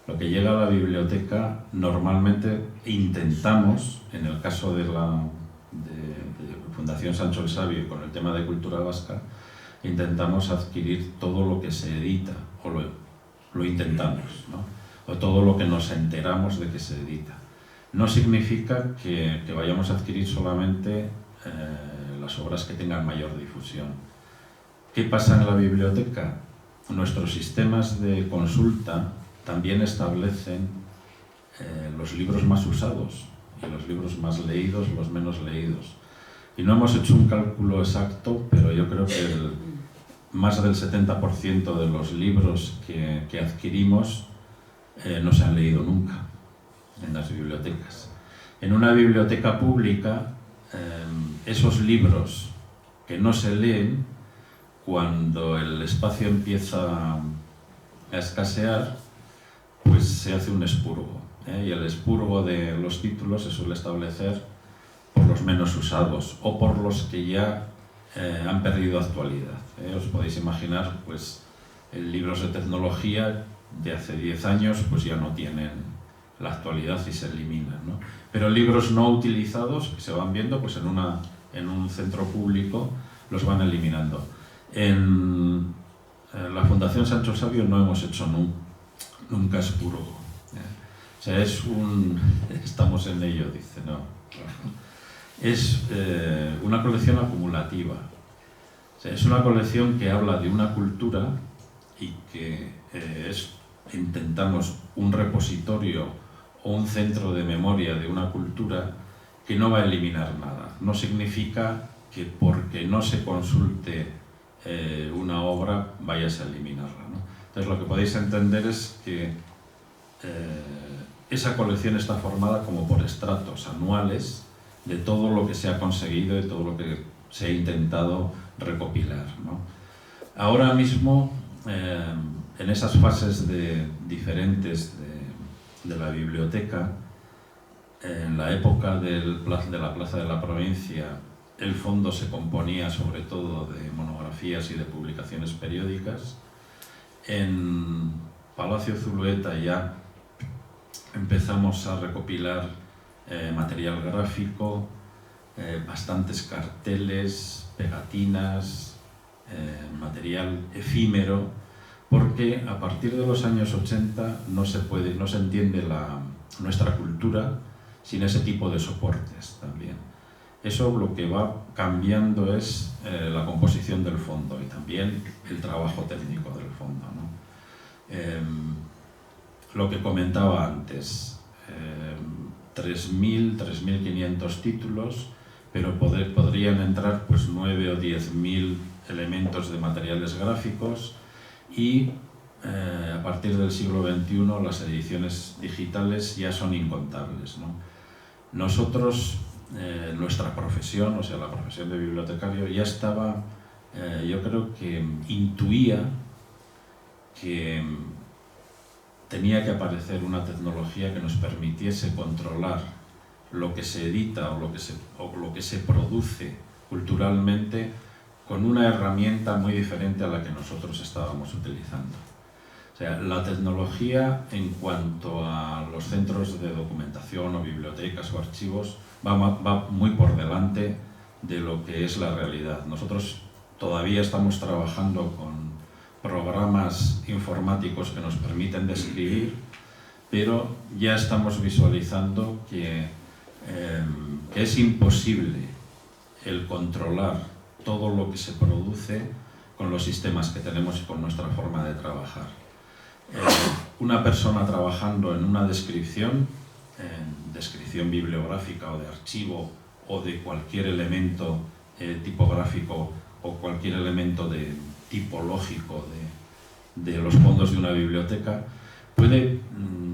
Lo que llega a la biblioteca normalmente intentamos, en el caso de Fundación Sancho el Sabio con el tema de cultura vasca, intentamos adquirir todo lo que se edita, o lo intentamos, ¿no? O todo lo que nos enteramos de que se edita. No significa que vayamos a adquirir solamente las obras que tengan mayor difusión. ¿Qué pasa en la biblioteca? Nuestros sistemas de consulta también establecen los libros más usados y los libros más leídos, los menos leídos. Y no hemos hecho un cálculo exacto, pero yo creo que más del 70% de los libros que adquirimos no se han leído nunca en las bibliotecas. En una biblioteca pública, esos libros que no se leen, cuando el espacio empieza a escasear, pues se hace un expurgo, y el expurgo de los títulos se suele establecer por los menos usados o por los que ya han perdido actualidad. Os podéis imaginar, pues, libros de tecnología de hace 10 años pues ya no tienen la actualidad y se eliminan, ¿no? Pero libros no utilizados que se van viendo pues en un centro público los van eliminando. En la Fundación Sancho Savio no hemos hecho nunca expurgo. O sea, estamos en ello, dice, no. Es una colección acumulativa. O sea, es una colección que habla de una cultura y que intentamos un repositorio o un centro de memoria de una cultura que no va a eliminar nada. No significa que porque no se consulte una obra vayas a eliminarla, ¿no? Entonces lo que podéis entender es que esa colección está formada como por estratos anuales de todo lo que se ha conseguido y todo lo que se ha intentado recopilar, ¿no? Ahora mismo, en esas fases diferentes de la biblioteca, en la época de la Plaza de la Provincia, el fondo se componía sobre todo de monografías y de publicaciones periódicas. En Palacio Zulueta ya empezamos a recopilar material gráfico, bastantes carteles, pegatinas, material efímero, porque a partir de los años 80 no se entiende nuestra cultura sin ese tipo de soportes también. Eso lo que va cambiando es la composición del fondo y también el trabajo técnico del fondo, ¿no? Lo que comentaba antes, 3.000, 3.500 títulos, pero podrían entrar pues 9 o 10.000 elementos de materiales gráficos y a partir del siglo XXI las ediciones digitales ya son incontables, ¿no? Nosotros, nuestra profesión, o sea, la profesión de bibliotecario, ya estaba, yo creo que intuía que tenía que aparecer una tecnología que nos permitiese controlar lo que se edita o lo que se produce culturalmente con una herramienta muy diferente a la que nosotros estábamos utilizando. O sea, la tecnología en cuanto a los centros de documentación o bibliotecas o archivos va muy por delante de lo que es la realidad. Nosotros todavía estamos trabajando con programas informáticos que nos permiten describir, pero ya estamos visualizando que es imposible el controlar todo lo que se produce con los sistemas que tenemos y con nuestra forma de trabajar. Una persona trabajando en una descripción bibliográfica o de archivo o de cualquier elemento tipográfico o cualquier elemento tipológico de los fondos de una biblioteca, puede,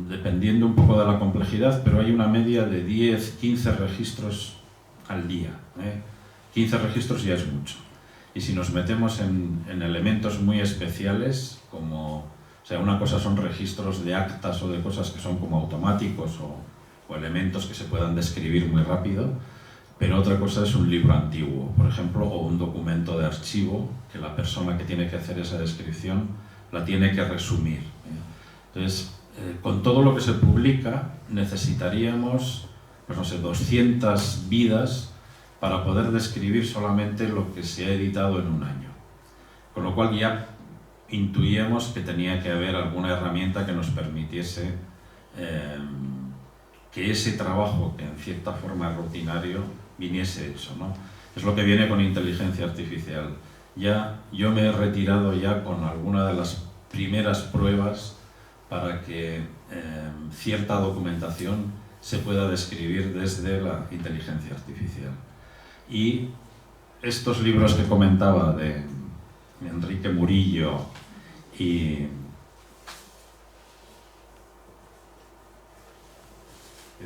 dependiendo un poco de la complejidad, pero hay una media de 10, 15 registros al día. 15 registros ya es mucho. Y si nos metemos en elementos muy especiales, como, o sea, una cosa son registros de actas o de cosas que son como automáticos o elementos que se puedan describir muy rápido, pero otra cosa es un libro antiguo, por ejemplo, o un documento de archivo que la persona que tiene que hacer esa descripción la tiene que resumir. Entonces, con todo lo que se publica necesitaríamos, pues no sé, 200 vidas para poder describir solamente lo que se ha editado en un año. Con lo cual ya intuíamos que tenía que haber alguna herramienta que nos permitiese que ese trabajo, que en cierta forma es rutinario, viniese hecho, ¿no? Es lo que viene con inteligencia artificial. Ya yo me he retirado ya con alguna de las primeras pruebas para que cierta documentación se pueda describir desde la inteligencia artificial. Y estos libros que comentaba de Enrique Murillo y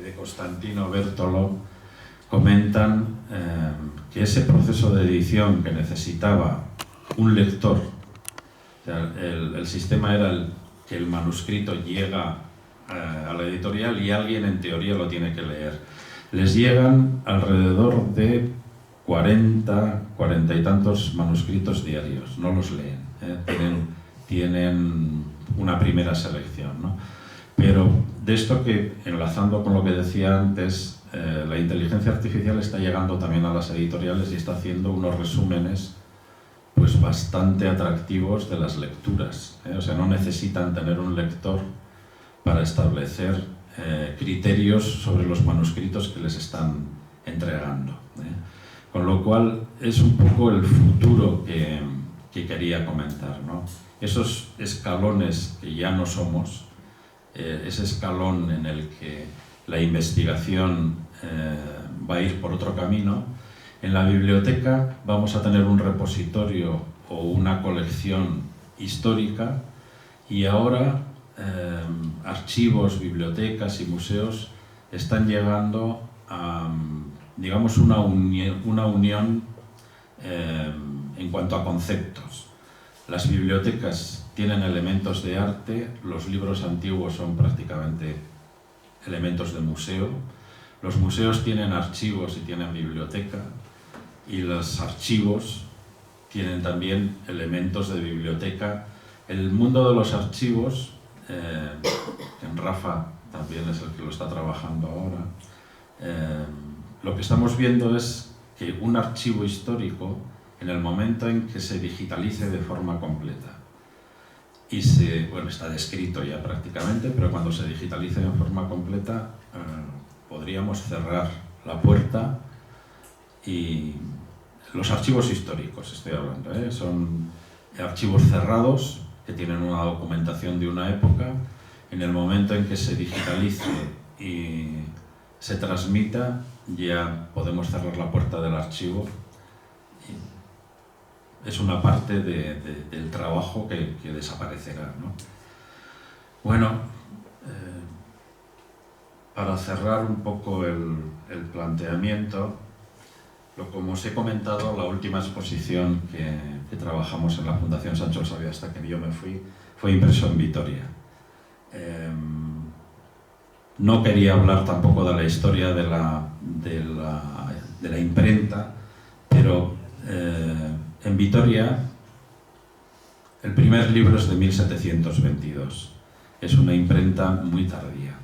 de Costantino Bertolo comentan que ese proceso de edición que necesitaba un lector, o sea, el sistema era que el manuscrito llega a la editorial y alguien en teoría lo tiene que leer. Les llegan alrededor de 40 y tantos manuscritos diarios, no los leen, tienen una primera selección, ¿no? Pero de esto que, enlazando con lo que decía antes, la inteligencia artificial está llegando también a las editoriales y está haciendo unos resúmenes pues bastante atractivos de las lecturas, ¿eh? O sea, no necesitan tener un lector para establecer criterios sobre los manuscritos que les están entregando, ¿eh? Con lo cual es un poco el futuro que quería comentar, ¿no? Esos escalones que ya no somos, ese escalón en el que la investigación va a ir por otro camino. En la biblioteca vamos a tener un repositorio o una colección histórica y ahora archivos, bibliotecas y museos están llegando a, digamos, una unión en cuanto a conceptos. Las bibliotecas tienen elementos de arte, los libros antiguos son prácticamente elementos de museo, los museos tienen archivos y tienen biblioteca, y los archivos tienen también elementos de biblioteca. El mundo de los archivos, en Rafa también es el que lo está trabajando ahora, lo que estamos viendo es que un archivo histórico, en el momento en que se digitalice de forma completa, y bueno, está descrito ya prácticamente, pero cuando se digitalice de forma completa, podríamos cerrar la puerta. Y los archivos históricos, estoy hablando, son archivos cerrados que tienen una documentación de una época. En el momento en que se digitalice y se transmita, ya podemos cerrar la puerta del archivo. Es una parte del trabajo que desaparecerá, ¿no? Bueno, para cerrar un poco el planteamiento, como os he comentado, la última exposición que trabajamos en la Fundación Sancho el Sabio hasta que yo me fui fue impreso en Vitoria. No quería hablar tampoco de la historia de la imprenta, pero en Vitoria el primer libro es de 1722, es una imprenta muy tardía.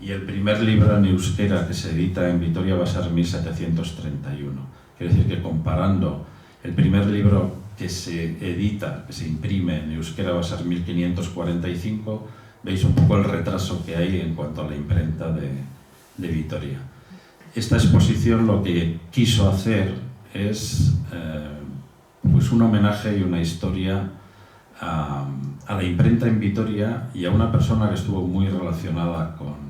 Y el primer libro en euskera que se edita en Vitoria va a ser 1731. Quiere decir que comparando el primer libro que se edita, que se imprime en euskera va a ser 1545, veis un poco el retraso que hay en cuanto a la imprenta de Vitoria. Esta exposición lo que quiso hacer es pues un homenaje y una historia a la imprenta en Vitoria y a una persona que estuvo muy relacionada con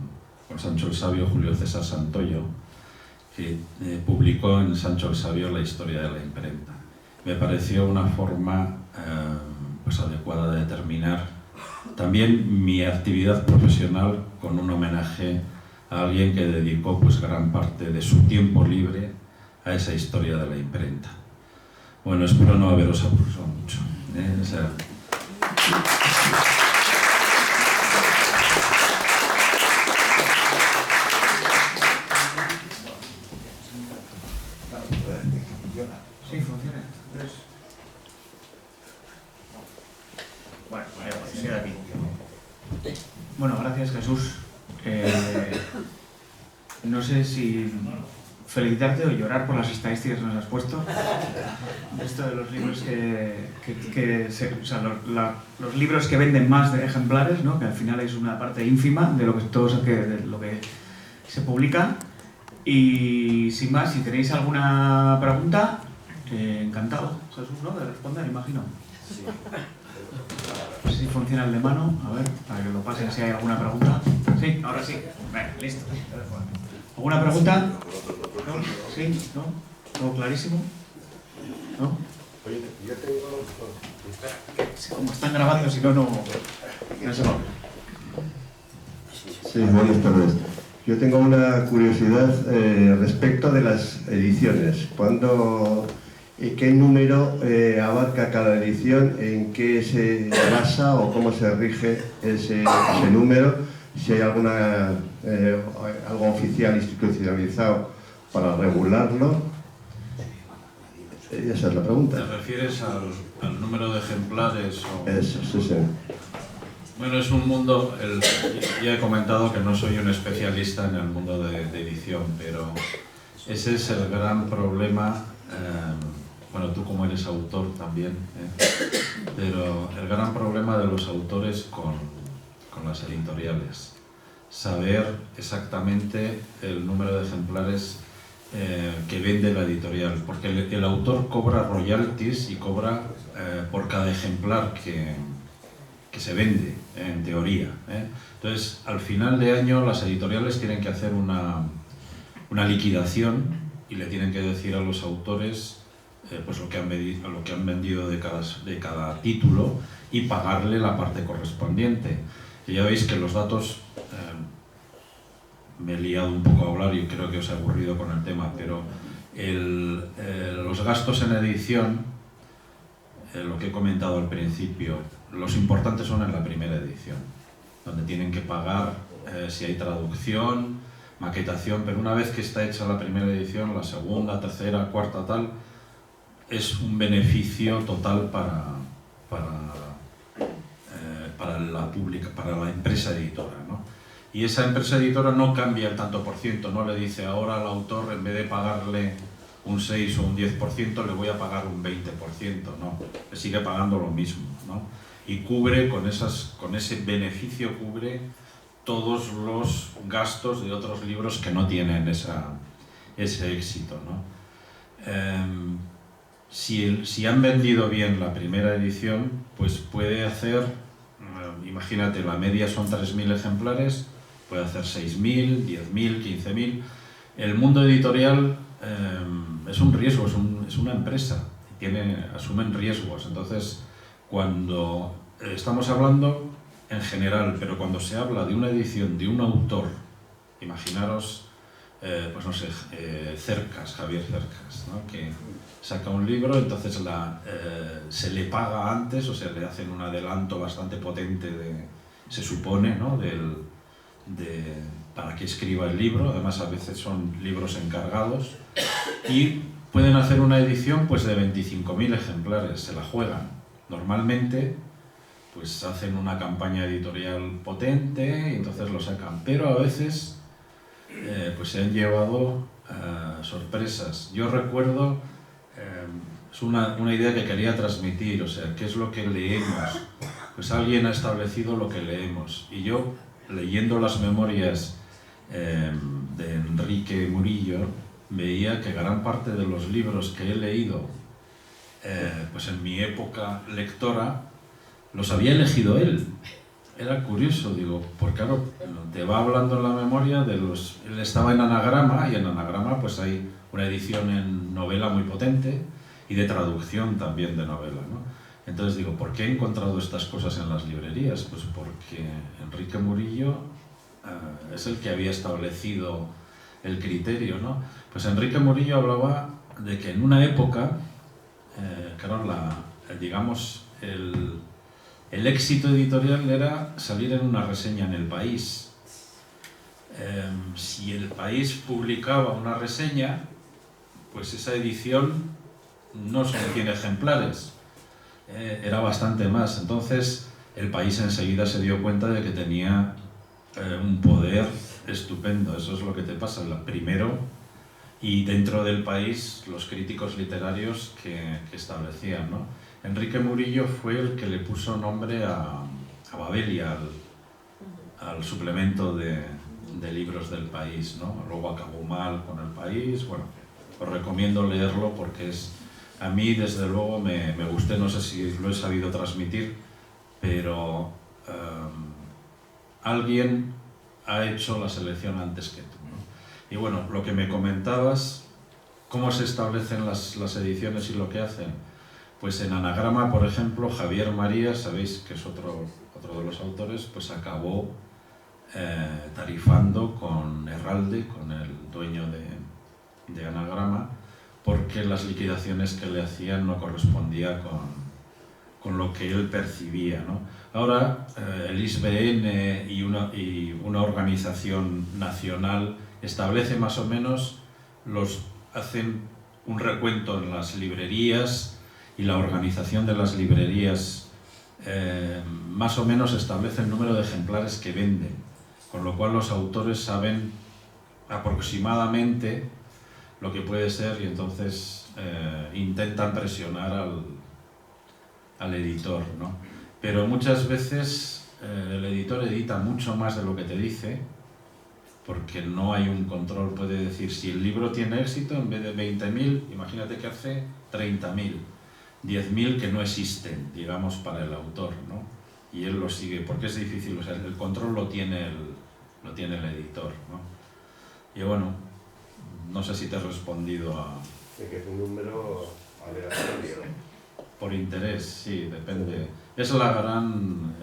Sancho el Sabio, Julio César Santoyo, que publicó en Sancho el Sabio la historia de la imprenta. Me pareció una forma pues adecuada de terminar también mi actividad profesional con un homenaje a alguien que dedicó pues gran parte de su tiempo libre a esa historia de la imprenta. Bueno, espero no haberos aburrido mucho. Sí, funciona. Bueno, sigue aquí. Bueno, gracias Jesús. No sé si felicitarte o llorar por las estadísticas que nos has puesto. Esto de los libros o sea, los libros que venden más de ejemplares, ¿no? Que al final es una parte ínfima de lo que se publica. Y sin más, si tenéis alguna pregunta, encantado, Jesús, ¿no? De responder, imagino. Sí. No sé si funciona el de mano, a ver, para que lo pasen si hay alguna pregunta. Sí, ahora sí. Venga, listo. ¿Alguna pregunta? ¿No? ¿Sí? ¿No? ¿Todo clarísimo? ¿No? Oye, yo tengo... Sí, como están grabando, si no, no se va. Sí, buenas tardes. Yo tengo una curiosidad respecto de las ediciones. ¿Qué número abarca cada edición? ¿En qué se basa o cómo se rige ese número? Si hay algo oficial institucionalizado para regularlo. Esa es la pregunta. ¿Te refieres al número de ejemplares? Eso, sí, sí. Bueno, es un mundo, ya he comentado que no soy un especialista en el mundo de edición, pero ese es el gran problema, bueno, tú como eres autor también, pero el gran problema de los autores con las editoriales. Saber exactamente el número de ejemplares que vende la editorial, porque el autor cobra royalties y cobra por cada ejemplar que se vende, en teoría. Entonces, al final de año las editoriales tienen que hacer una liquidación y le tienen que decir a los autores pues lo que han vendido de cada título y pagarle la parte correspondiente. Y ya veis que los datos, me he liado un poco a hablar y creo que os he aburrido con el tema, pero los gastos en edición, lo que he comentado al principio, los importantes son en la primera edición, donde tienen que pagar si hay traducción, maquetación, pero una vez que está hecha la primera edición, la segunda, tercera, cuarta, tal, es un beneficio total para la empresa editora, ¿no? Y esa empresa editora no cambia el tanto por ciento, no le dice ahora al autor, en vez de pagarle un 6 o un 10%, le voy a pagar un 20%, no, le sigue pagando lo mismo, ¿no? Y cubre, con ese beneficio, cubre todos los gastos de otros libros que no tienen ese éxito, ¿no? Si han vendido bien la primera edición, pues puede hacer, imagínate, la media son 3.000 ejemplares, puede hacer 6.000, 10.000, 15.000. El mundo editorial es un riesgo, es una empresa, asumen riesgos. Entonces, cuando estamos hablando en general, pero cuando se habla de una edición de un autor, imaginaros, pues no sé, Javier Cercas, ¿no? Que saca un libro, entonces se le paga antes, o sea, le hacen un adelanto bastante potente, se supone, ¿no? Para que escriba el libro. Además, a veces son libros encargados, y pueden hacer una edición pues de 25.000 ejemplares, se la juegan. Normalmente pues hacen una campaña editorial potente y entonces lo sacan, pero a veces pues se han llevado sorpresas. Yo recuerdo, es una idea que quería transmitir, o sea, ¿qué es lo que leemos? Pues alguien ha establecido lo que leemos, y yo, leyendo las memorias de Enrique Murillo, veía que gran parte de los libros que he leído pues en mi época lectora los había elegido él. Era curioso, digo, porque claro, te va hablando en la memoria él estaba en Anagrama, y en Anagrama pues hay una edición en novela muy potente y de traducción también de novela, ¿no? Entonces digo, ¿por qué he encontrado estas cosas en las librerías? Pues porque Enrique Murillo es el que había establecido el criterio, ¿no? Pues Enrique Murillo hablaba de que en una época, claro, digamos, el éxito editorial era salir en una reseña en El País. Si El País publicaba una reseña, pues esa edición no son 100 ejemplares, era bastante más. Entonces El País enseguida se dio cuenta de que tenía un poder estupendo. Eso es lo que te pasa, primero, y dentro del País los críticos literarios que establecían, ¿no? Enrique Murillo fue el que le puso nombre a Babelia, al suplemento de libros del País, ¿no? Luego acabó mal con El País. Bueno, os recomiendo leerlo porque a mí desde luego me gusté, no sé si lo he sabido transmitir, pero alguien ha hecho la selección antes que tú, ¿no? Y bueno, lo que me comentabas, ¿cómo se establecen las ediciones y lo que hacen? Pues en Anagrama, por ejemplo, Javier Marías, sabéis que es otro de los autores, pues acabó tarifando con Herralde, con el dueño de Anagrama, porque las liquidaciones que le hacían no correspondían con lo que él percibía, ¿no? Ahora el ISBN y una organización nacional establece más o menos, hacen un recuento en las librerías, y la organización de las librerías más o menos establece el número de ejemplares que venden, con lo cual los autores saben aproximadamente lo que puede ser, y entonces intentan presionar al editor, ¿no? Pero muchas veces el editor edita mucho más de lo que te dice, porque no hay un control. Puede decir, si el libro tiene éxito, en vez de 20.000, imagínate que hace 30.000, 10.000 que no existen, digamos, para el autor, ¿no? Y él lo sigue, porque es difícil, o sea, el control lo tiene el editor, ¿no? Y bueno, no sé si te he respondido a... De que es un número aleatorio. Por interés, sí, depende. Es el gran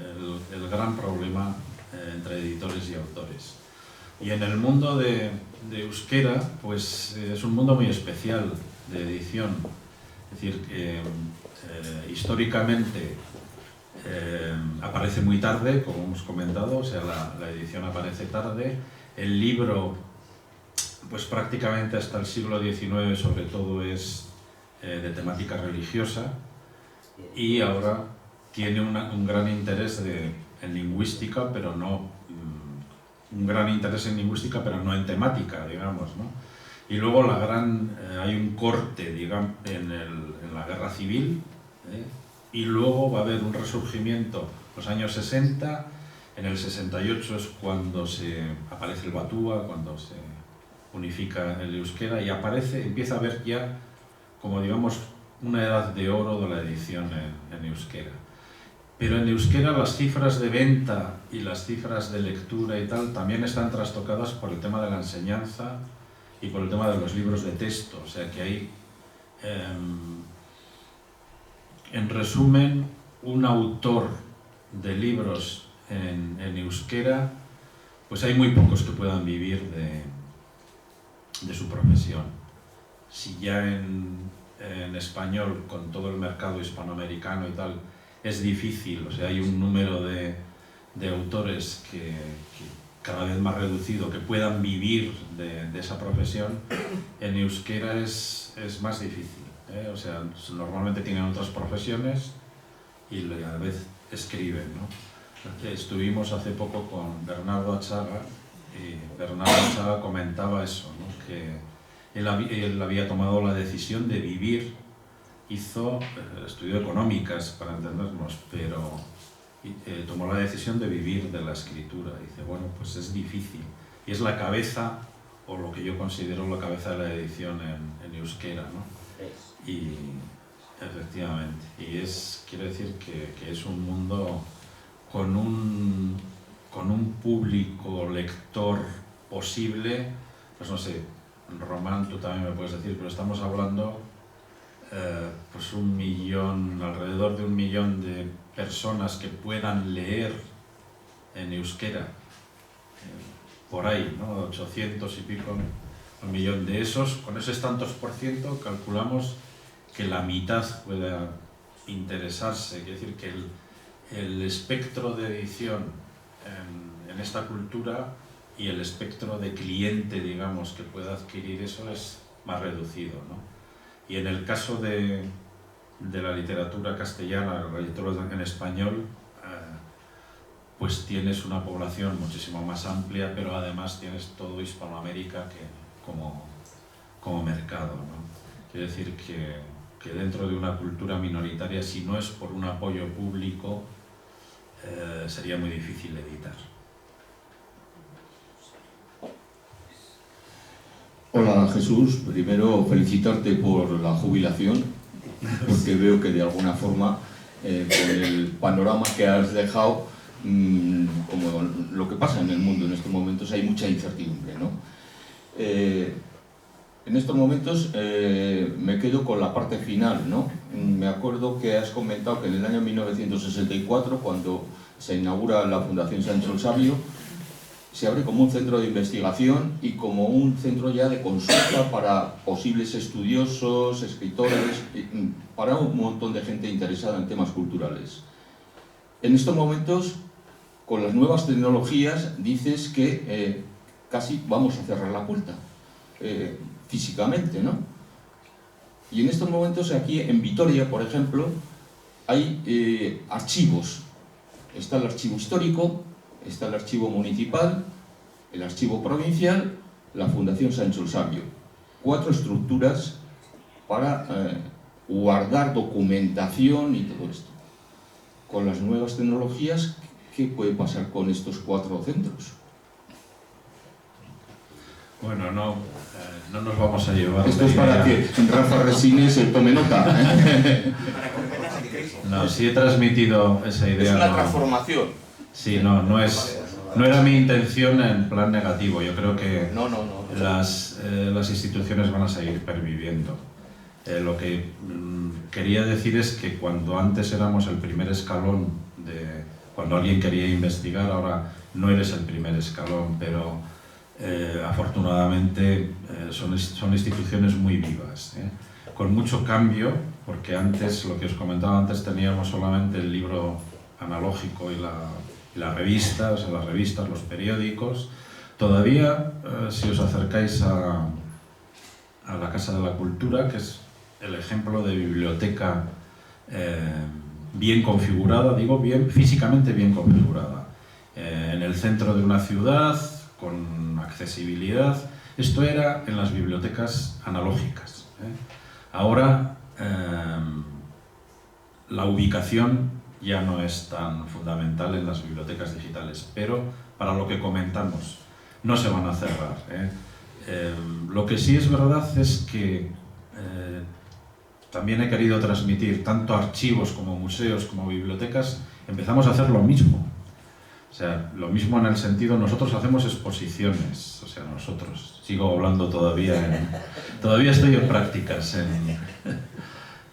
problema entre editores y autores. Y en el mundo de euskera, pues es un mundo muy especial de edición. Es decir, que históricamente aparece muy tarde, como hemos comentado, o sea, la edición aparece tarde. El libro, pues prácticamente hasta el siglo XIX, sobre todo, es de temática religiosa, y ahora tiene un gran interés en lingüística, pero no un gran interés en lingüística, pero no en temática, digamos, ¿no? Y luego hay un corte, digamos, en la guerra civil, y luego va a haber un resurgimiento los años 60, en el 68 es cuando aparece el batúa, cuando se unifica el euskera, y empieza a haber ya, como digamos, una edad de oro de la edición en euskera. Pero en euskera las cifras de venta y las cifras de lectura y tal también están trastocadas por el tema de la enseñanza y por el tema de los libros de texto. O sea que hay, en resumen, un autor de libros en euskera, pues hay muy pocos que puedan vivir de su profesión. Si ya en español, con todo el mercado hispanoamericano y tal, es difícil, o sea, hay un número de autores que cada vez más reducido, que puedan vivir de esa profesión, en euskera es más difícil, ¿eh? O sea, normalmente tienen otras profesiones y a la vez escriben, ¿no? Estuvimos hace poco con Bernardo Atxaga, y Bernardo Atxaga comentaba eso, ¿no? Que él había tomado la decisión de vivir, estudió económicas para entendernos, pero tomó la decisión de vivir de la escritura. Dice, bueno, pues es difícil, y es la cabeza, o lo que yo considero la cabeza de la edición en euskera, ¿no? Y efectivamente, y quiere decir que es un mundo con un público lector posible, pues no sé, Román, tú también me puedes decir, pero estamos hablando pues alrededor de 1 millón de personas que puedan leer en euskera, por ahí, ¿no? 800 y pico, 1 millón de esos. Con esos tantos por ciento calculamos que la mitad pueda interesarse. Quiere decir que el espectro de edición en esta cultura y el espectro de cliente, digamos, que pueda adquirir eso es más reducido, ¿no? Y en el caso de la literatura castellana, la literatura en español, pues tienes una población muchísimo más amplia, pero además tienes todo Hispanoamérica como mercado, ¿no? Quiere decir que dentro de una cultura minoritaria, si no es por un apoyo público, sería muy difícil editar. Hola Jesús, primero felicitarte por la jubilación, porque veo que de alguna forma con el panorama que has dejado, como lo que pasa en el mundo en estos momentos, hay mucha incertidumbre, ¿no? En estos momentos me quedo con la parte final, ¿no? Me acuerdo que has comentado que en el año 1964, cuando se inaugura la Fundación Sancho el Sabio, se abre como un centro de investigación y como un centro ya de consulta para posibles estudiosos, escritores, para un montón de gente interesada en temas culturales. En estos momentos, con las nuevas tecnologías, dices que casi vamos a cerrar la puerta, físicamente, ¿no? Y en estos momentos aquí en Vitoria, por ejemplo, hay archivos. Está el archivo histórico, está el archivo municipal, el archivo provincial, la Fundación Sancho el Sabio. 4 estructuras para guardar documentación y todo esto. Con las nuevas tecnologías, ¿qué puede pasar con estos 4 centros? Bueno, no nos vamos a llevar... Esto es para que Rafa Resines tome nota. No, si he transmitido esa idea... Es una no, transformación. sí, no era mi intención en plan negativo. Yo creo que No. las instituciones van a seguir perviviendo. Lo que quería decir es que cuando antes éramos el primer escalón de... Cuando alguien quería investigar, ahora no eres el primer escalón, pero afortunadamente son instituciones muy vivas, con mucho cambio, porque antes, lo que os comentaba antes, teníamos solamente el libro analógico y la revista, o sea, las revistas, los periódicos. Todavía, si os acercáis a la Casa de la Cultura, que es el ejemplo de biblioteca bien configurada, digo bien, físicamente bien configurada, en el centro de una ciudad, con accesibilidad. Esto era en las bibliotecas analógicas. Ahora la ubicación ya no es tan fundamental en las bibliotecas digitales, pero para lo que comentamos, no se van a cerrar. Lo que sí es verdad es que también he querido transmitir, tanto archivos como museos como bibliotecas, empezamos a hacer lo mismo. O sea, lo mismo en el sentido, nosotros hacemos exposiciones, o sea, nosotros, sigo hablando todavía estoy en prácticas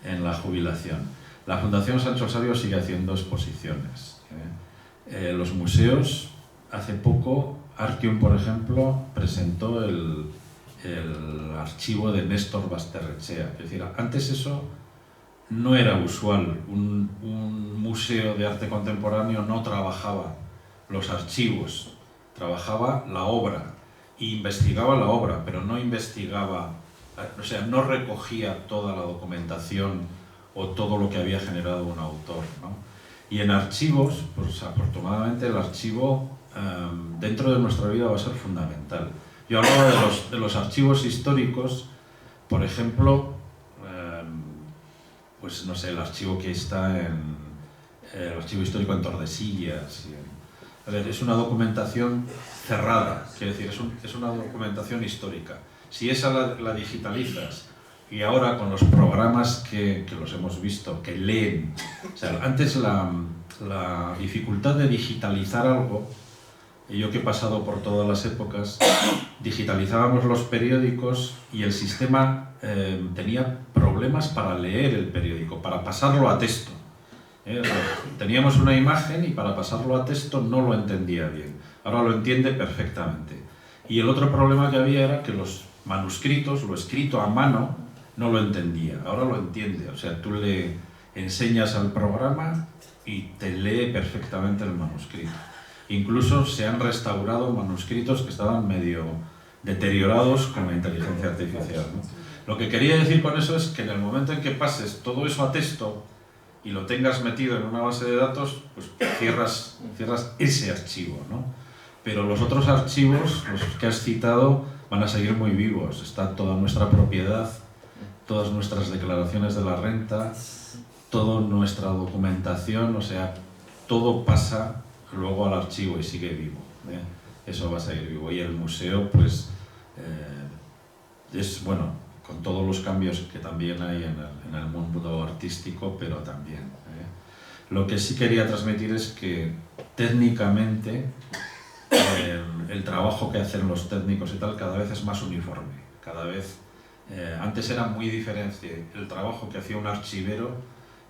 en la jubilación. La Fundación Sancho el Sabio sigue haciendo exposiciones. Los museos, hace poco, Artium, por ejemplo, presentó el archivo de Néstor Basterrechea. Es decir, antes eso no era usual. Un museo de arte contemporáneo no trabajaba los archivos, trabajaba la obra e investigaba la obra, pero no investigaba, o sea, no recogía toda la documentación o todo lo que había generado un autor, ¿no? Y en archivos, pues afortunadamente el archivo dentro de nuestra vida va a ser fundamental. Yo hablaba de los archivos históricos, por ejemplo, pues no sé, el archivo que está el archivo histórico en Tordesillas. A ver, es una documentación cerrada, quiero decir, es una documentación histórica. Si esa la digitalizas, y ahora con los programas que los hemos visto, que leen, o sea, antes la dificultad de digitalizar algo, y yo que he pasado por todas las épocas, digitalizábamos los periódicos y el sistema tenía problemas para leer el periódico, para pasarlo a texto. Teníamos una imagen y para pasarlo a texto no lo entendía bien. Ahora lo entiende perfectamente. Y el otro problema que había era que los manuscritos, lo escrito a mano, no lo entendía. Ahora lo entiende. O sea, tú le enseñas al programa y te lee perfectamente el manuscrito. Incluso se han restaurado manuscritos que estaban medio deteriorados con la inteligencia artificial, ¿no? Lo que quería decir con eso es que en el momento en que pases todo eso a texto y lo tengas metido en una base de datos, pues cierras ese archivo, ¿no? Pero los otros archivos, los que has citado, van a seguir muy vivos. Está toda nuestra propiedad, todas nuestras declaraciones de la renta, toda nuestra documentación, o sea, todo pasa luego al archivo y sigue vivo, Eso va a seguir vivo. Y el museo, pues, es, bueno, con todos los cambios que también hay en el mundo artístico, pero también. Lo que sí quería transmitir es que técnicamente el trabajo que hacen los técnicos y tal cada vez es más uniforme. Cada vez, antes era muy diferente el trabajo que hacía un archivero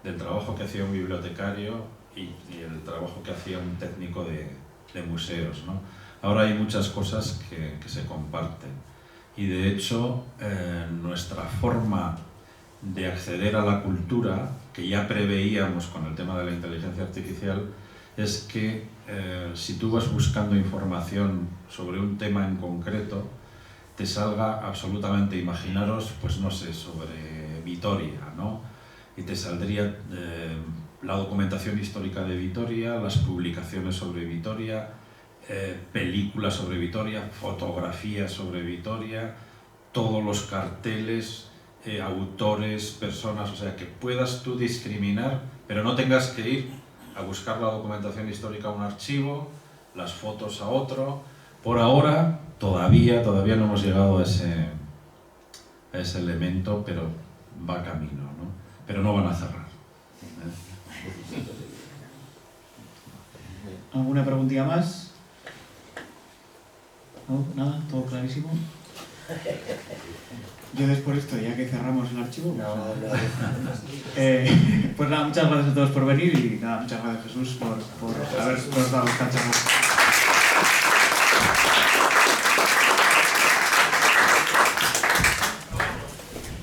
del trabajo que hacía un bibliotecario y el trabajo que hacía un técnico de museos, ¿no? Ahora hay muchas cosas que se comparten y de hecho nuestra forma de acceder a la cultura, que ya preveíamos con el tema de la inteligencia artificial, es que si tú vas buscando información sobre un tema en concreto, te salga absolutamente, imaginaros, pues no sé, sobre Vitoria, ¿no? Y te saldría la documentación histórica de Vitoria, las publicaciones sobre Vitoria, películas sobre Vitoria, fotografías sobre Vitoria, todos los carteles, autores, personas, o sea, que puedas tú discriminar, pero no tengas que ir a buscar la documentación histórica a un archivo, las fotos a otro. Por ahora todavía no hemos llegado a ese elemento, pero va camino, ¿no? Pero no van a cerrar. ¿Alguna preguntilla más? ¿No? ¿Nada? ¿Todo clarísimo? Yo después de esto, ya que cerramos el archivo, pues nada, muchas gracias a todos por venir y nada, muchas gracias Jesús por habernos dado esta charla.